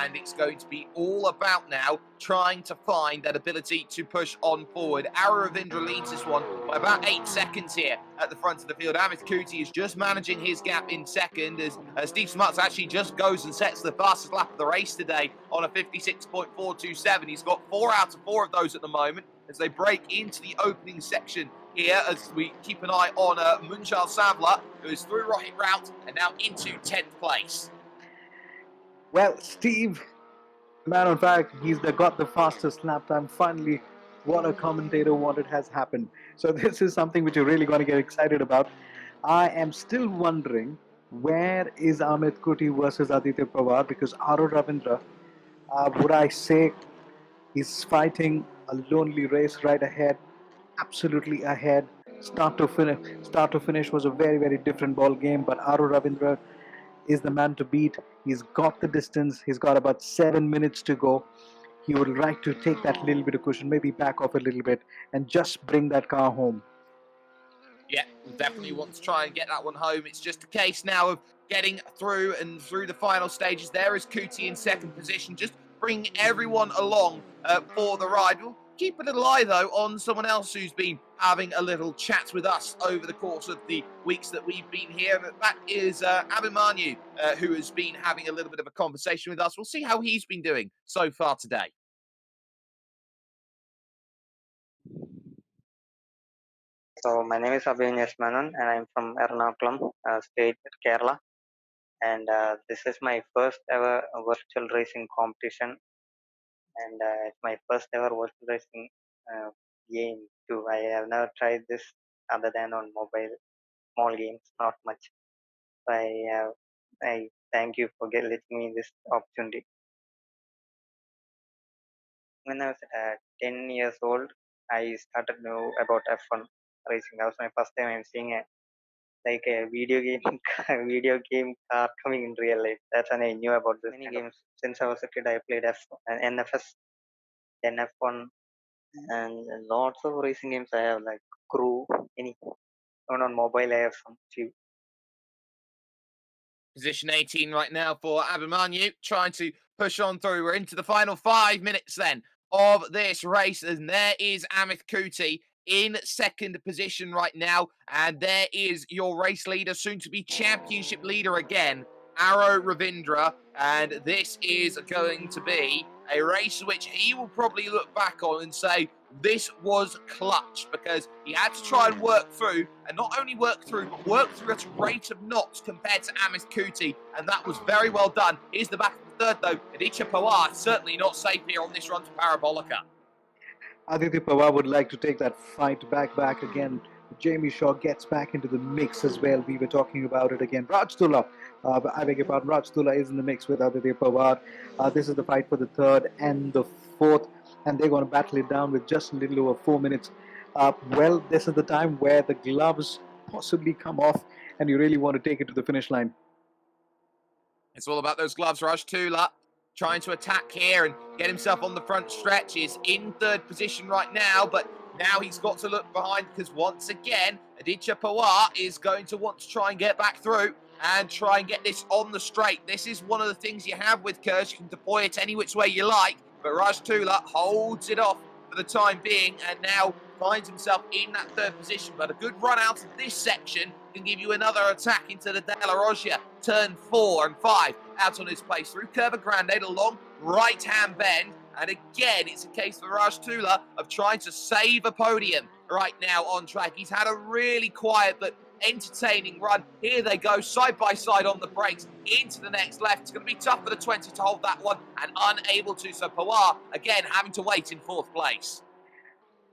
And it's going to be all about now trying to find that ability to push on forward. Aravindra leads this one by about 8 seconds here at the front of the field. Amit Kuti is just managing his gap in second as Steve Smuts actually just goes and sets the fastest lap of the race today on a 56.427. He's got 4 out of 4 of those at the moment as they break into the opening section here as we keep an eye on Munjal Savla, who is through Rohit Rout and now into 10th place. Well, Steve, man on fact, he's got the fastest lap time. Finally, what a commentator wanted has happened. So this is something which you're really going to get excited about. I am still wondering, where is Amit Kuti versus Aditya Pawar? Because Aro Ravindra, would I say, is fighting a lonely race right ahead, absolutely ahead. Start to finish was a very, very different ball game, but Aro Ravindra is the man to beat. He's got the distance. He's got about 7 minutes to go. He would like to take that little bit of cushion, maybe back off a little bit, and just bring that car home. Yeah, we'll definitely want to try and get that one home. It's just a case now of getting through the final stages. There is Kuti in second position, just bringing everyone along for the ride. We'll keep a little eye, though, on someone else who's been having a little chat with us over the course of the weeks that we've been here. That is Abhimanyu, who has been having a little bit of a conversation with us. We'll see how he's been doing so far today. So my name is Abhimanyu Menon and I'm from Ernakulam state, Kerala. And this is my first ever virtual racing competition, and it's my first ever virtual racing game too. I have never tried this other than on mobile, small games, not much. So I thank you for letting me this opportunity. When I was 10 years old, I started to know about F1 racing. That was my first time I'm seeing a video game video game car coming in real life. That's when I knew about this many games. Since I was a kid, I played NFS, then F1, and lots of racing games. I have like Crew, any. Even on mobile, I have some few. Position 18 right now for Abhimanyu, trying to push on through. We're into the final 5 minutes then of this race, and there is Amit Kuti in second position right now, and there is your race leader, soon to be championship leader again, Arrow Ravindra, and this is going to be a race which he will probably look back on and say, this was clutch, because he had to try and work through, and not only work through, but work through at a rate of knots compared to Amit Kuti, and that was very well done. Here's the back of the third, though. Aditya Pawar certainly not safe here on this run to Parabolica. Aditya Pawar would like to take that fight back again. Jamie Shaw gets back into the mix as well. We were talking about it again. Raj Dullah, I beg your pardon, Raj Dullah is in the mix with Aditya Pawar. This is the fight for the third and the fourth, and they're going to battle it down with just a little over 4 minutes. Well, this is the time where the gloves possibly come off, and you really want to take it to the finish line. It's all about those gloves. Raj Dullah trying to attack here and get himself on the front stretch. He's in third position right now, but now he's got to look behind, because once again, Aditya Pawar is going to want to try and get back through and try and get this on the straight. This is one of the things you have with Kurz. You can deploy it any which way you like, but Raj Dullah holds it off for the time being and now finds himself in that third position. But a good run out of this section can give you another attack into the De La Rogia. Turn 4 and 5 out on his place through Curva Grande, a long right-hand bend. And again, it's a case for Raj Dullah of trying to save a podium right now on track. He's had a really quiet but entertaining run. Here they go, side by side on the brakes, into the next left. It's going to be tough for the 20 to hold that one, and unable to. So Pawar, again, having to wait in fourth place.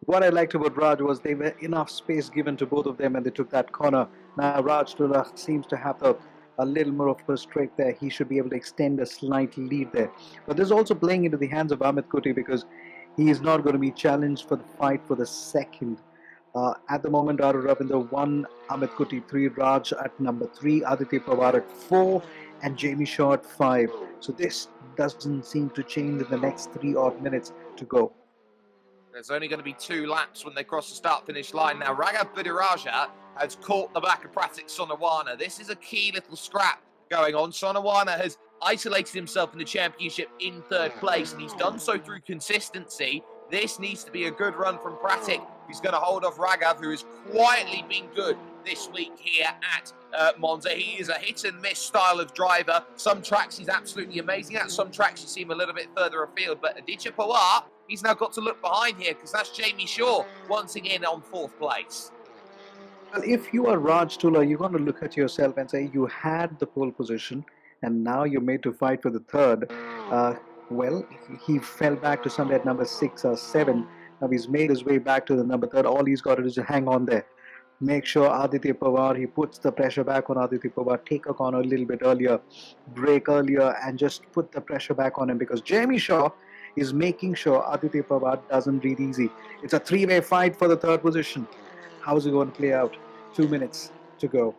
What I liked about Raj was they were enough space given to both of them, and they took that corner. Now Raj Dullah seems to have a little more of a straight there. He should be able to extend a slight lead there. But this is also playing into the hands of Amit Kuti, because he is not going to be challenged for the fight for the second. At the moment, Arrow Ravindra 1, Amit Kuti 3, Raj at number 3, Aditya Pawar at 4, and Jamie Shaw at 5. So this doesn't seem to change in the next 3 odd minutes to go. There's only going to be 2 laps when they cross the start-finish line. Now, Raghav Budiraja has caught the back of Pratik Sonawana. This is a key little scrap going on. Sonawana has isolated himself in the championship in third place, and he's done so through consistency. This needs to be a good run from Pratik. He's going to hold off Raghav, who has quietly been good this week here at Monza. He is a hit-and-miss style of driver. Some tracks he's absolutely amazing at. Some tracks you see him a little bit further afield. But Aditya Pawar, he's now got to look behind here, because that's Jamie Shaw once again on fourth place. Well, if you are Raj Dullah, you're going to look at yourself and say you had the pole position, and now you're made to fight for the third. Well, he fell back to somewhere at number 6 or 7. Now he's made his way back to the number 3rd. All he's got to do is hang on there. Make sure Aditya Pawar, he puts the pressure back on Aditya Pawar, take a corner a little bit earlier, brake earlier, and just put the pressure back on him, because Jamie Shaw is making sure Aditya Pawar doesn't breathe easy. It's a 3-way fight for the 3rd position. How is it going to play out? 2 minutes to go.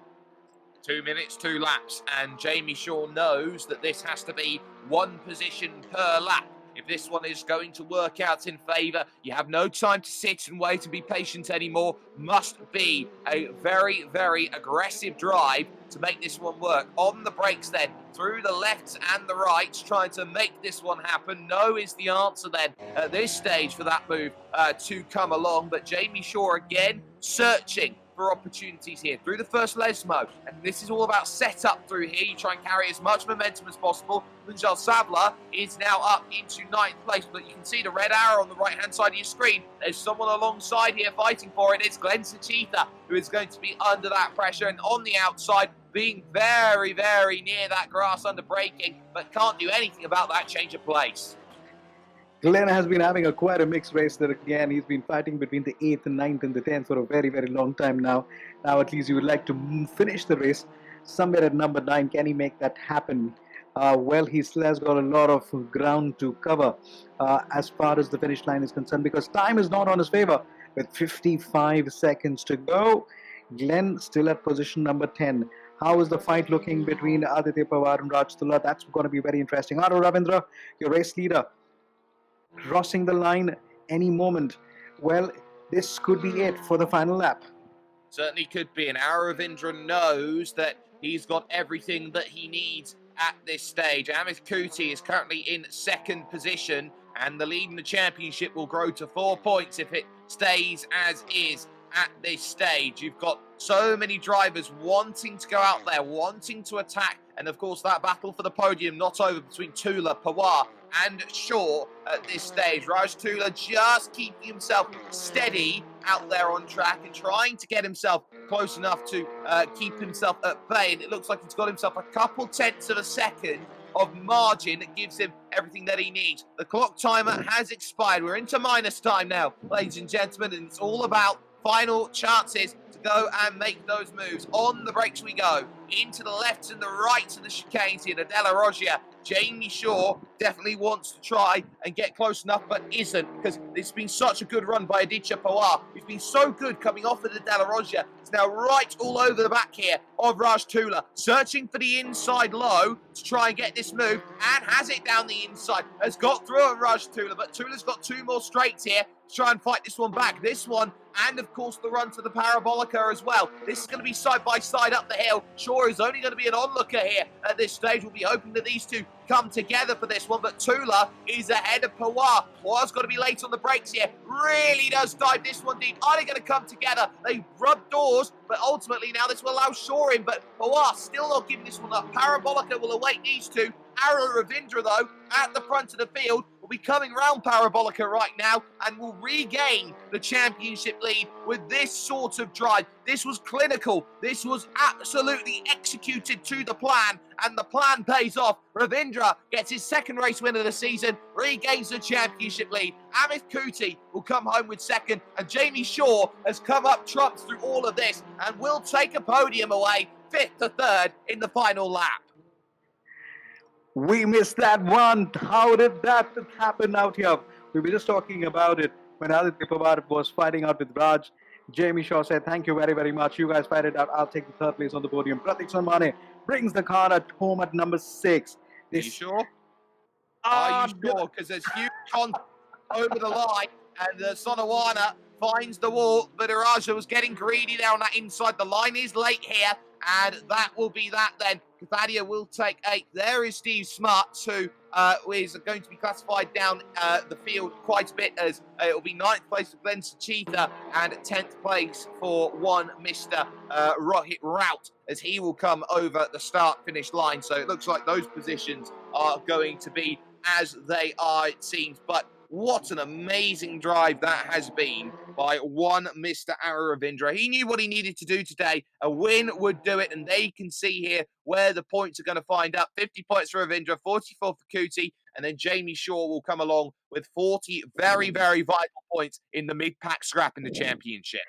2 minutes, 2 laps, and Jamie Shaw knows that this has to be 1 position per lap. If this one is going to work out in favour, you have no time to sit and wait and be patient anymore. Must be a very, very aggressive drive to make this one work. On the brakes then, through the lefts and the rights, trying to make this one happen. No is the answer then at this stage for that move to come along. But Jamie Shaw again searching for opportunities here through the first Lesmo, and this is all about setup through here. You try and carry as much momentum as possible. Munjal Sabla is now up into 9th place, but you can see the red arrow on the right hand side of your screen. There's someone alongside here fighting for it. It's Glenn Sachita who is going to be under that pressure, and on the outside being very, very near that grass under braking, but can't do anything about that change of place. Glenn has been having quite a mixed race there again. He's been fighting between the 8th and 9th and the 10th for a very, very long time now. Now at least you would like to finish the race somewhere at number 9. Can he make that happen? Well, he still has got a lot of ground to cover as far as the finish line is concerned, because time is not on his favor. With 55 seconds to go, Glenn still at position number 10. How is the fight looking between Aditya Pawar and Raj Tulla? That's going to be very interesting. Aro Ravindra, your race leader, crossing the line any moment. Well, this could be it for the final lap. Certainly could be, and Aravindra knows that he's got everything that he needs at this stage. Amit Kuti is currently in 2nd position, and the lead in the championship will grow to 4 points if it stays as is at this stage. You've got so many drivers wanting to go out there, wanting to attack, and of course that battle for the podium not over between Tula, Pawar and Shaw at this stage. Raj Tula just keeping himself steady out there on track and trying to get himself close enough to keep himself at bay, and it looks like he's got himself a couple tenths of a second of margin that gives him everything that he needs. The clock timer has expired. We're into minus time now, ladies and gentlemen, and it's all about final chances to go and make those moves. On the brakes we go, into the left and the right of the chicanes here, the Della Roggia. Jamie Shaw definitely wants to try and get close enough, but isn't, because it's been such a good run by Aditya Pawar. He's been so good coming off of the Della Roggia. It's now right all over the back here of Raj Tula, searching for the inside low to try and get this move, and has it down the inside. Has got through on Raj Tula, but Tula's got 2 more straights here to try and fight this one back. This one, and of course the run to the Parabolica as well. This is going to be side by side up the hill. Shaw is only going to be an onlooker here at this stage. We'll be hoping that these two come together for this one, but Tula is ahead of Pawar. Pawar's got to be late on the brakes here. Really does dive this one deep. Are they going to come together? They rub doors, but ultimately now this will allow Shaw in, but Pawar still not giving this one up. Parabolica will await these two. Aro Ravindra, though, at the front of the field, will be coming round Parabolica right now and will regain the championship lead with this sort of drive. This was clinical. This was absolutely executed to the plan, and the plan pays off. Ravindra gets his 2nd race win of the season, regains the championship lead. Amit Kuti will come home with 2nd, and Jamie Shaw has come up trumps through all of this and will take a podium away, 5th to 3rd in the final lap. We missed that one. How did that happen out here? We were just talking about it when Aditya Pawar was fighting out with Raj. Jamie Shaw said, thank you very, very much. You guys fight it out. I'll take the 3rd place on the podium. Pratik Sonmane brings the car at home at number 6. Are you sure? Are you sure? Because there's huge contact over the line, and Sonawana finds the wall, but Araja was getting greedy down that inside. The line is late here, and that will be that then. Kathadia will take 8. There is Steve Smarts, who is going to be classified down the field quite a bit, as it will be 9th place for Glenn Sachita and 10th place for one Mr. Rohit Rout, as he will come over the start-finish line. So it looks like those positions are going to be as they are, it seems. But what an amazing drive that has been by one Mr. Aravindra. He knew what he needed to do today. A win would do it, and they can see here where the points are going to find up. 50 points for Ravindra, 44 for Kuti, and then Jamie Shaw will come along with 40 very, very vital points in the mid-pack scrap in the championship.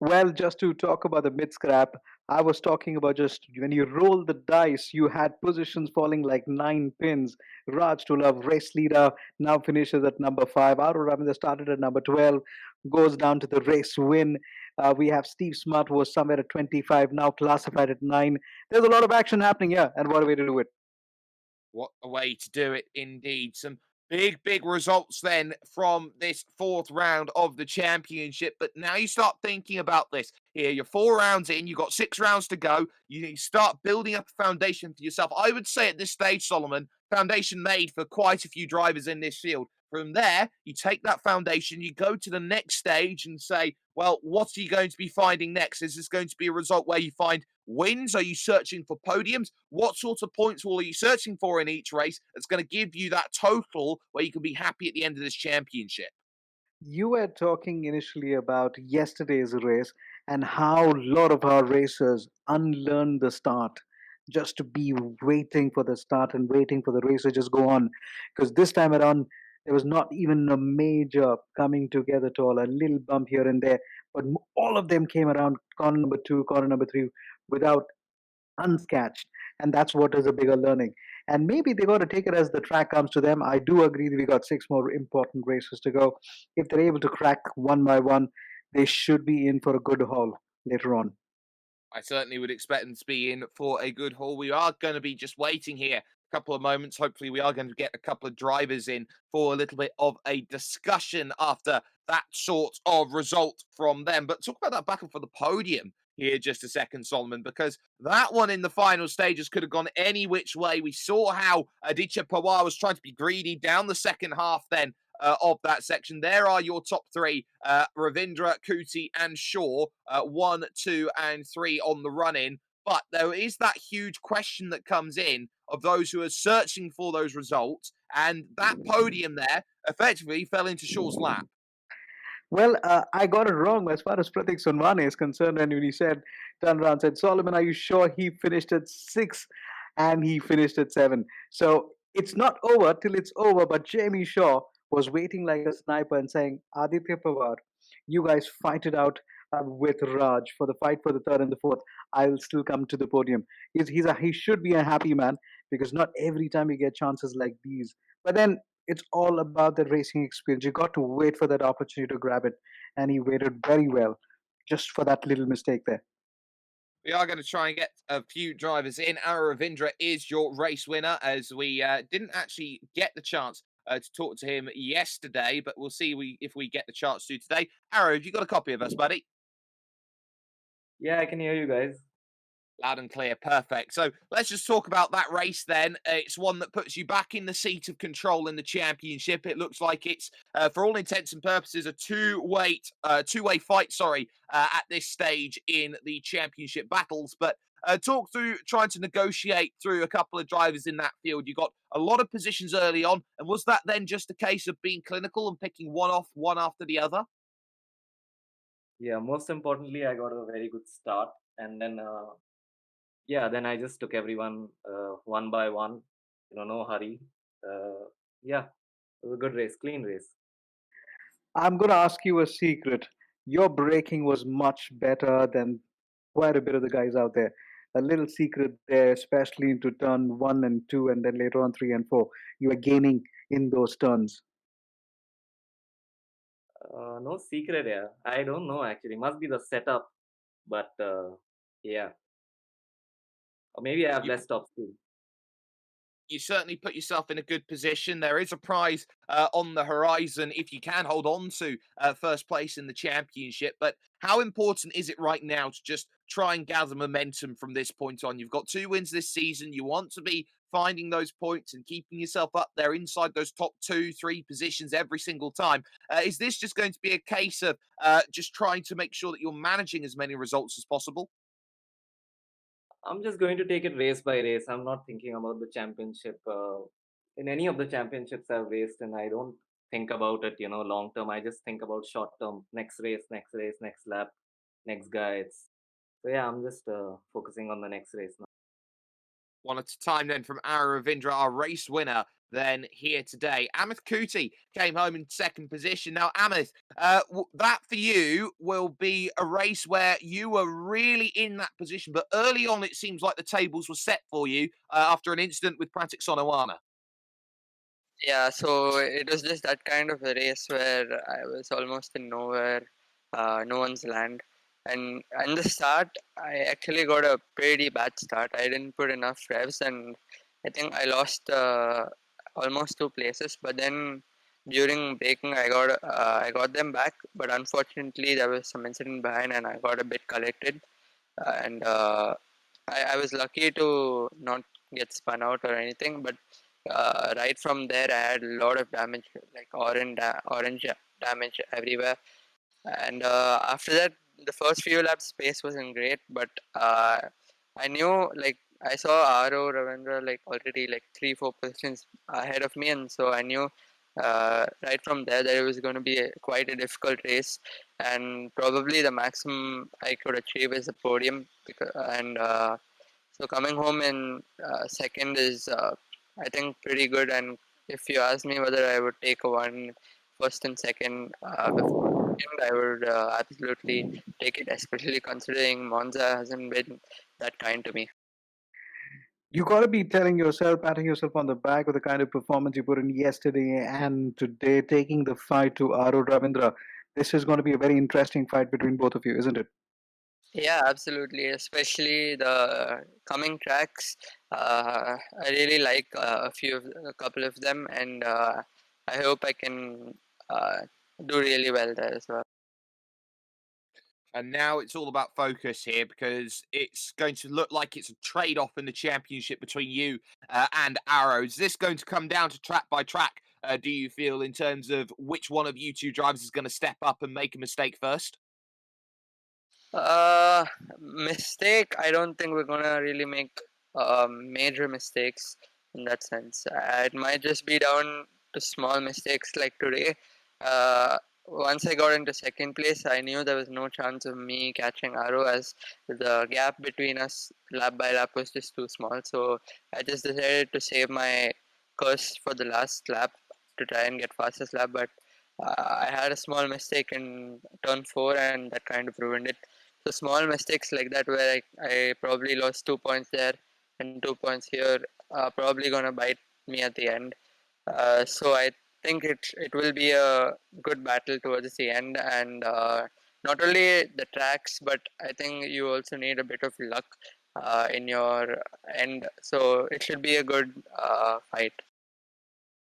Well, just to talk about the mid scrap, I was talking about just when you roll the dice, you had positions falling like 9 pins. Raj Tulab, race leader, now finishes at number 5. Aro Ravindra started at number 12, goes down to the race win. We have Steve Smart was somewhere at 25, now classified at 9. There's a lot of action happening here, and what a way to do it. What a way to do it, indeed. Some big results then from this fourth round of the championship. But now you start thinking about this here. You're 4 rounds in, you've got 6 rounds to go. You start building up a foundation for yourself. I would say at this stage, Solomon, foundation made for quite a few drivers in this field. From there, you take that foundation, you go to the next stage and say, well, what are you going to be finding next? Is this going to be a result where you find wins? Are you searching for podiums? What sort of points are you searching for in each race that's going to give you that total where you can be happy at the end of this championship? You were talking initially about yesterday's race and how a lot of our racers unlearn the start just to be waiting for the start and waiting for the race to just go on. Because this time around, there was not even a major coming together at all, a little bump here and there, but all of them came around corner number 2, corner number 3 without unscatched. And that's what is a bigger learning. And maybe they got to take it as the track comes to them. I do agree that we got 6 more important races to go. If they're able to crack one by one, they should be in for a good haul later on. I certainly would expect them to be in for a good haul. We are going to be just waiting here a couple of moments. Hopefully, we are going to get a couple of drivers in for a little bit of a discussion after that sort of result from them. But talk about that battle for the podium here just a second, Solomon, because that one in the final stages could have gone any which way. We saw how Aditya Pawar was trying to be greedy down the second half then of that section. There are your top three, Ravindra, Kuti, and Shaw, 1, 2, and 3 on the run-in. But there is that huge question that comes in of those who are searching for those results, and that podium there effectively fell into Shaw's lap. Well, I got it wrong as far as Pratik Sunwane is concerned. And when he said, turned around and said, Solomon, are you sure he finished at 6 and he finished at 7? So it's not over till it's over. But Jamie Shaw was waiting like a sniper and saying, Aditya Pawar, you guys fight it out with Raj for the fight for the third and the fourth. I'll still come to the podium. He should be a happy man because not every time you get chances like these. But then it's all about the racing experience. You got to wait for that opportunity to grab it, and he waited very well just for that little mistake there. We are going to try and get a few drivers in. Ara Ravindra is your race winner, as we didn't actually get the chance to talk to him yesterday, but we'll see if we get the chance to today. Ara, have you got a copy of us, buddy? Yeah, I can hear you guys. Loud and clear, perfect. So let's just talk about that race then. It's one that puts you back in the seat of control in the championship. It looks like it's, for all intents and purposes, a two-way fight. At this stage in the championship battles. But talk through trying to negotiate through a couple of drivers in that field. You got a lot of positions early on, and was that then just a case of being clinical and picking one off one after the other? Yeah, most importantly, I got a very good start, and then then I just took everyone one by one. No hurry. Yeah, it was a good race, clean race. I'm going to ask you a secret. Your braking was much better than quite a bit of the guys out there. A little secret there, especially into turn 1 and 2, and then later on 3 and 4. You are gaining in those turns. No secret, yeah. I don't know actually. Must be the setup, but yeah. Or maybe I have less top speed. You certainly put yourself in a good position. There is a prize on the horizon if you can hold on to first place in the championship. But how important is it right now to just try and gather momentum from this point on? You've got 2 wins this season. You want to be finding those points and keeping yourself up there inside those top 2, 3 positions every single time. Is this just going to be a case of just trying to make sure that you're managing as many results as possible? I'm just going to take it race by race. I'm not thinking about the championship. In any of the championships I've raced, and I don't think about it, long term. I just think about short term. Next race, next lap, next guy. So yeah, I'm just focusing on the next race now. One at a time then from Ara Ravindra, our race winner then here today. Amith Kuti came home in second position. Now, Amith, that for you will be a race where you were really in that position, but early on it seems like the tables were set for you after an incident with Pratik Sonawana. Yeah, so it was just that kind of a race where I was almost in nowhere, no one's land. And in the start, I actually got a pretty bad start. I didn't put enough revs, and I think I lost almost 2 places. But then during braking, I got them back. But unfortunately, there was some incident behind, and I got a bit collected. And I was lucky to not get spun out or anything. But right from there, I had a lot of damage, like orange damage everywhere. And after that, the first few laps pace wasn't great, but I knew, like, I saw Aro Ravindra like already like 3-4 positions ahead of me, and so I knew right from there that it was going to be quite a difficult race, and probably the maximum I could achieve is a podium. And so coming home in second is, I think, pretty good. And if you ask me whether I would take a one first and second before second, I would absolutely take it, especially considering Monza hasn't been that kind to me. You got to be telling yourself, patting yourself on the back with the kind of performance you put in yesterday and today, taking the fight to Aro Ravindra. This is going to be a very interesting fight between both of you, isn't it? Yeah, absolutely. Especially the coming tracks. I really like a couple of them, and I hope I can uh, do really well there as well. And now it's all about focus here because it's going to look like it's a trade off in the championship between you and Arrow. Is this going to come down to track by track, do you feel, in terms of which one of you two drivers is going to step up and make a mistake first? Uh, Mistake. I don't think we're gonna really make major mistakes in that sense. It might just be down to small mistakes like today. Once I got into second place, I knew there was no chance of me catching Aro as the gap between us lap by lap was just too small. So I just decided to save my curse for the last lap to try and get fastest lap. But I had a small mistake in turn 4, and that kind of ruined it. So small mistakes like that, where I probably lost 2 points there and 2 points here, probably gonna bite me at the end. So I think it will be a good battle towards the end, and not only the tracks, but I think you also need a bit of luck in your end. So it should be a good fight.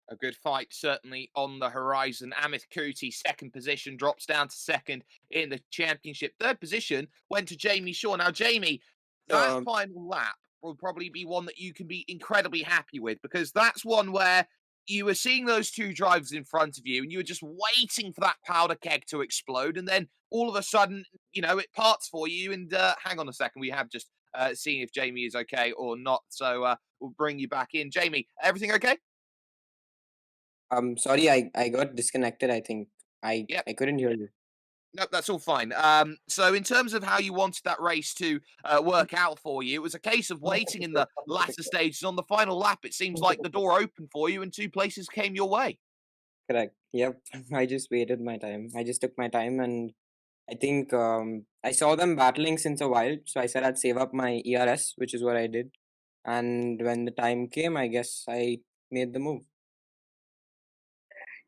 A good fight certainly on the horizon. Amit Kuti, second position, drops down to second in the championship. Third position went to Jamie Shaw. Now, Jamie, that Um, final lap will probably be one that you can be incredibly happy with because that's one where you were seeing those two drivers in front of you and you were just waiting for that powder keg to explode. And then all of a sudden, it parts for you. And hang on a second, we have just seen if Jamie is okay or not. So we'll bring you back in. Jamie, everything okay? sorry, I got disconnected. I think Yeah. I couldn't hear you. No, that's all fine. So in terms of how you wanted that race to work out for you, it was a case of waiting in the latter stages. On the final lap, it seems like the door opened for you and two places came your way. Correct. Yep. I just waited my time. I just took my time, and I think I saw them battling since a while, so I said I'd save up my ERS, which is what I did. And when the time came, I guess I made the move.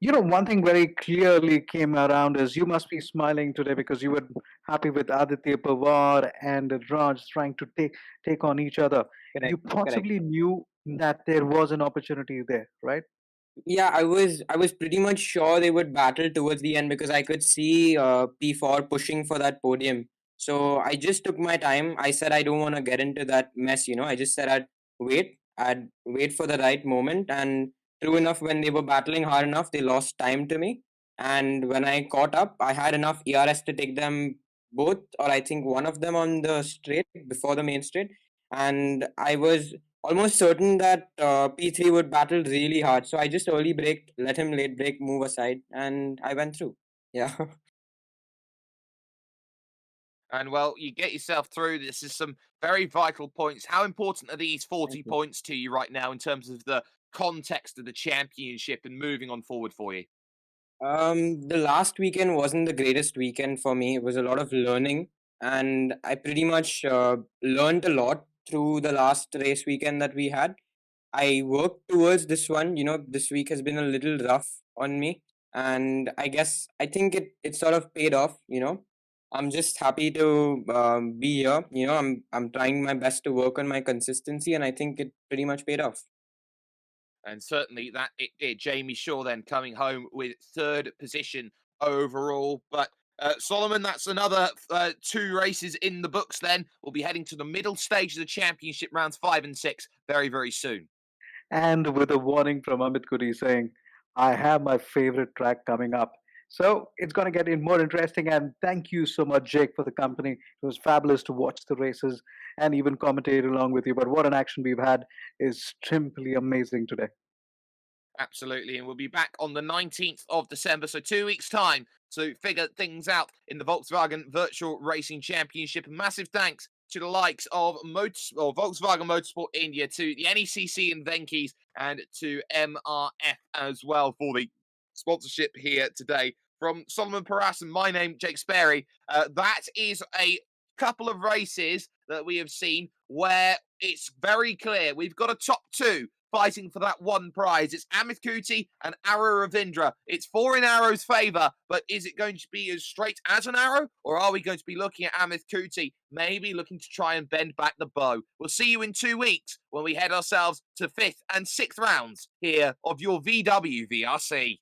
One thing very clearly came around is you must be smiling today because you were happy with Aditya Pawar and Raj trying to take on each other. You Correct. Correct. possibly knew that there was an opportunity there, right? Yeah, I was pretty much sure they would battle towards the end because I could see P4 pushing for that podium. So I just took my time. I said I don't want to get into that mess. I just said I'd wait for the right moment, and true enough, when they were battling hard enough, they lost time to me. And when I caught up, I had enough ERS to take them both, or I think one of them on the straight before the main straight. And I was almost certain that P3 would battle really hard. So I just early braked, let him late brake, move aside, and I went through. Yeah. And well, you get yourself through. This is some very vital points. How important are these 40 Thank you. points to you right now in terms of the context of the championship and moving on forward for you? The last weekend wasn't the greatest weekend for me. It was a lot of learning, and I pretty much learned a lot through the last race weekend that we had. I worked towards this one. This week has been a little rough on me, and I think it sort of paid off. I'm just happy to be here. I'm trying my best to work on my consistency, and I think it pretty much paid off. And certainly that it did. Jamie Shaw then coming home with third position overall. But Solomon, that's another 2 races in the books then. We'll be heading to the middle stage of the championship, rounds 5 and 6, very, very soon. And with a warning from Amit Kudi saying, I have my favorite track coming up. So it's going to get more interesting. And thank you so much, Jake, for the company. It was fabulous to watch the races and even commentate along with you. But what an action we've had is simply amazing today. Absolutely. And we'll be back on the 19th of December, so 2 weeks' time, to figure things out in the Volkswagen Virtual Racing Championship. And massive thanks to the likes of Volkswagen Motorsport India, to the NECC and Venkeys, and to MRF as well for the sponsorship here today. From Solomon Paras and my name, Jake Sperry, that is a couple of races that we have seen where it's very clear we've got a top 2 fighting for that one prize. It's Amit Kuti and Arrow Ravindra. It's 4 in Arrow's favour, but is it going to be as straight as an arrow, or are we going to be looking at Amit Kuti maybe looking to try and bend back the bow? We'll see you in 2 weeks when we head ourselves to 5th and 6th rounds here of your VW VRC.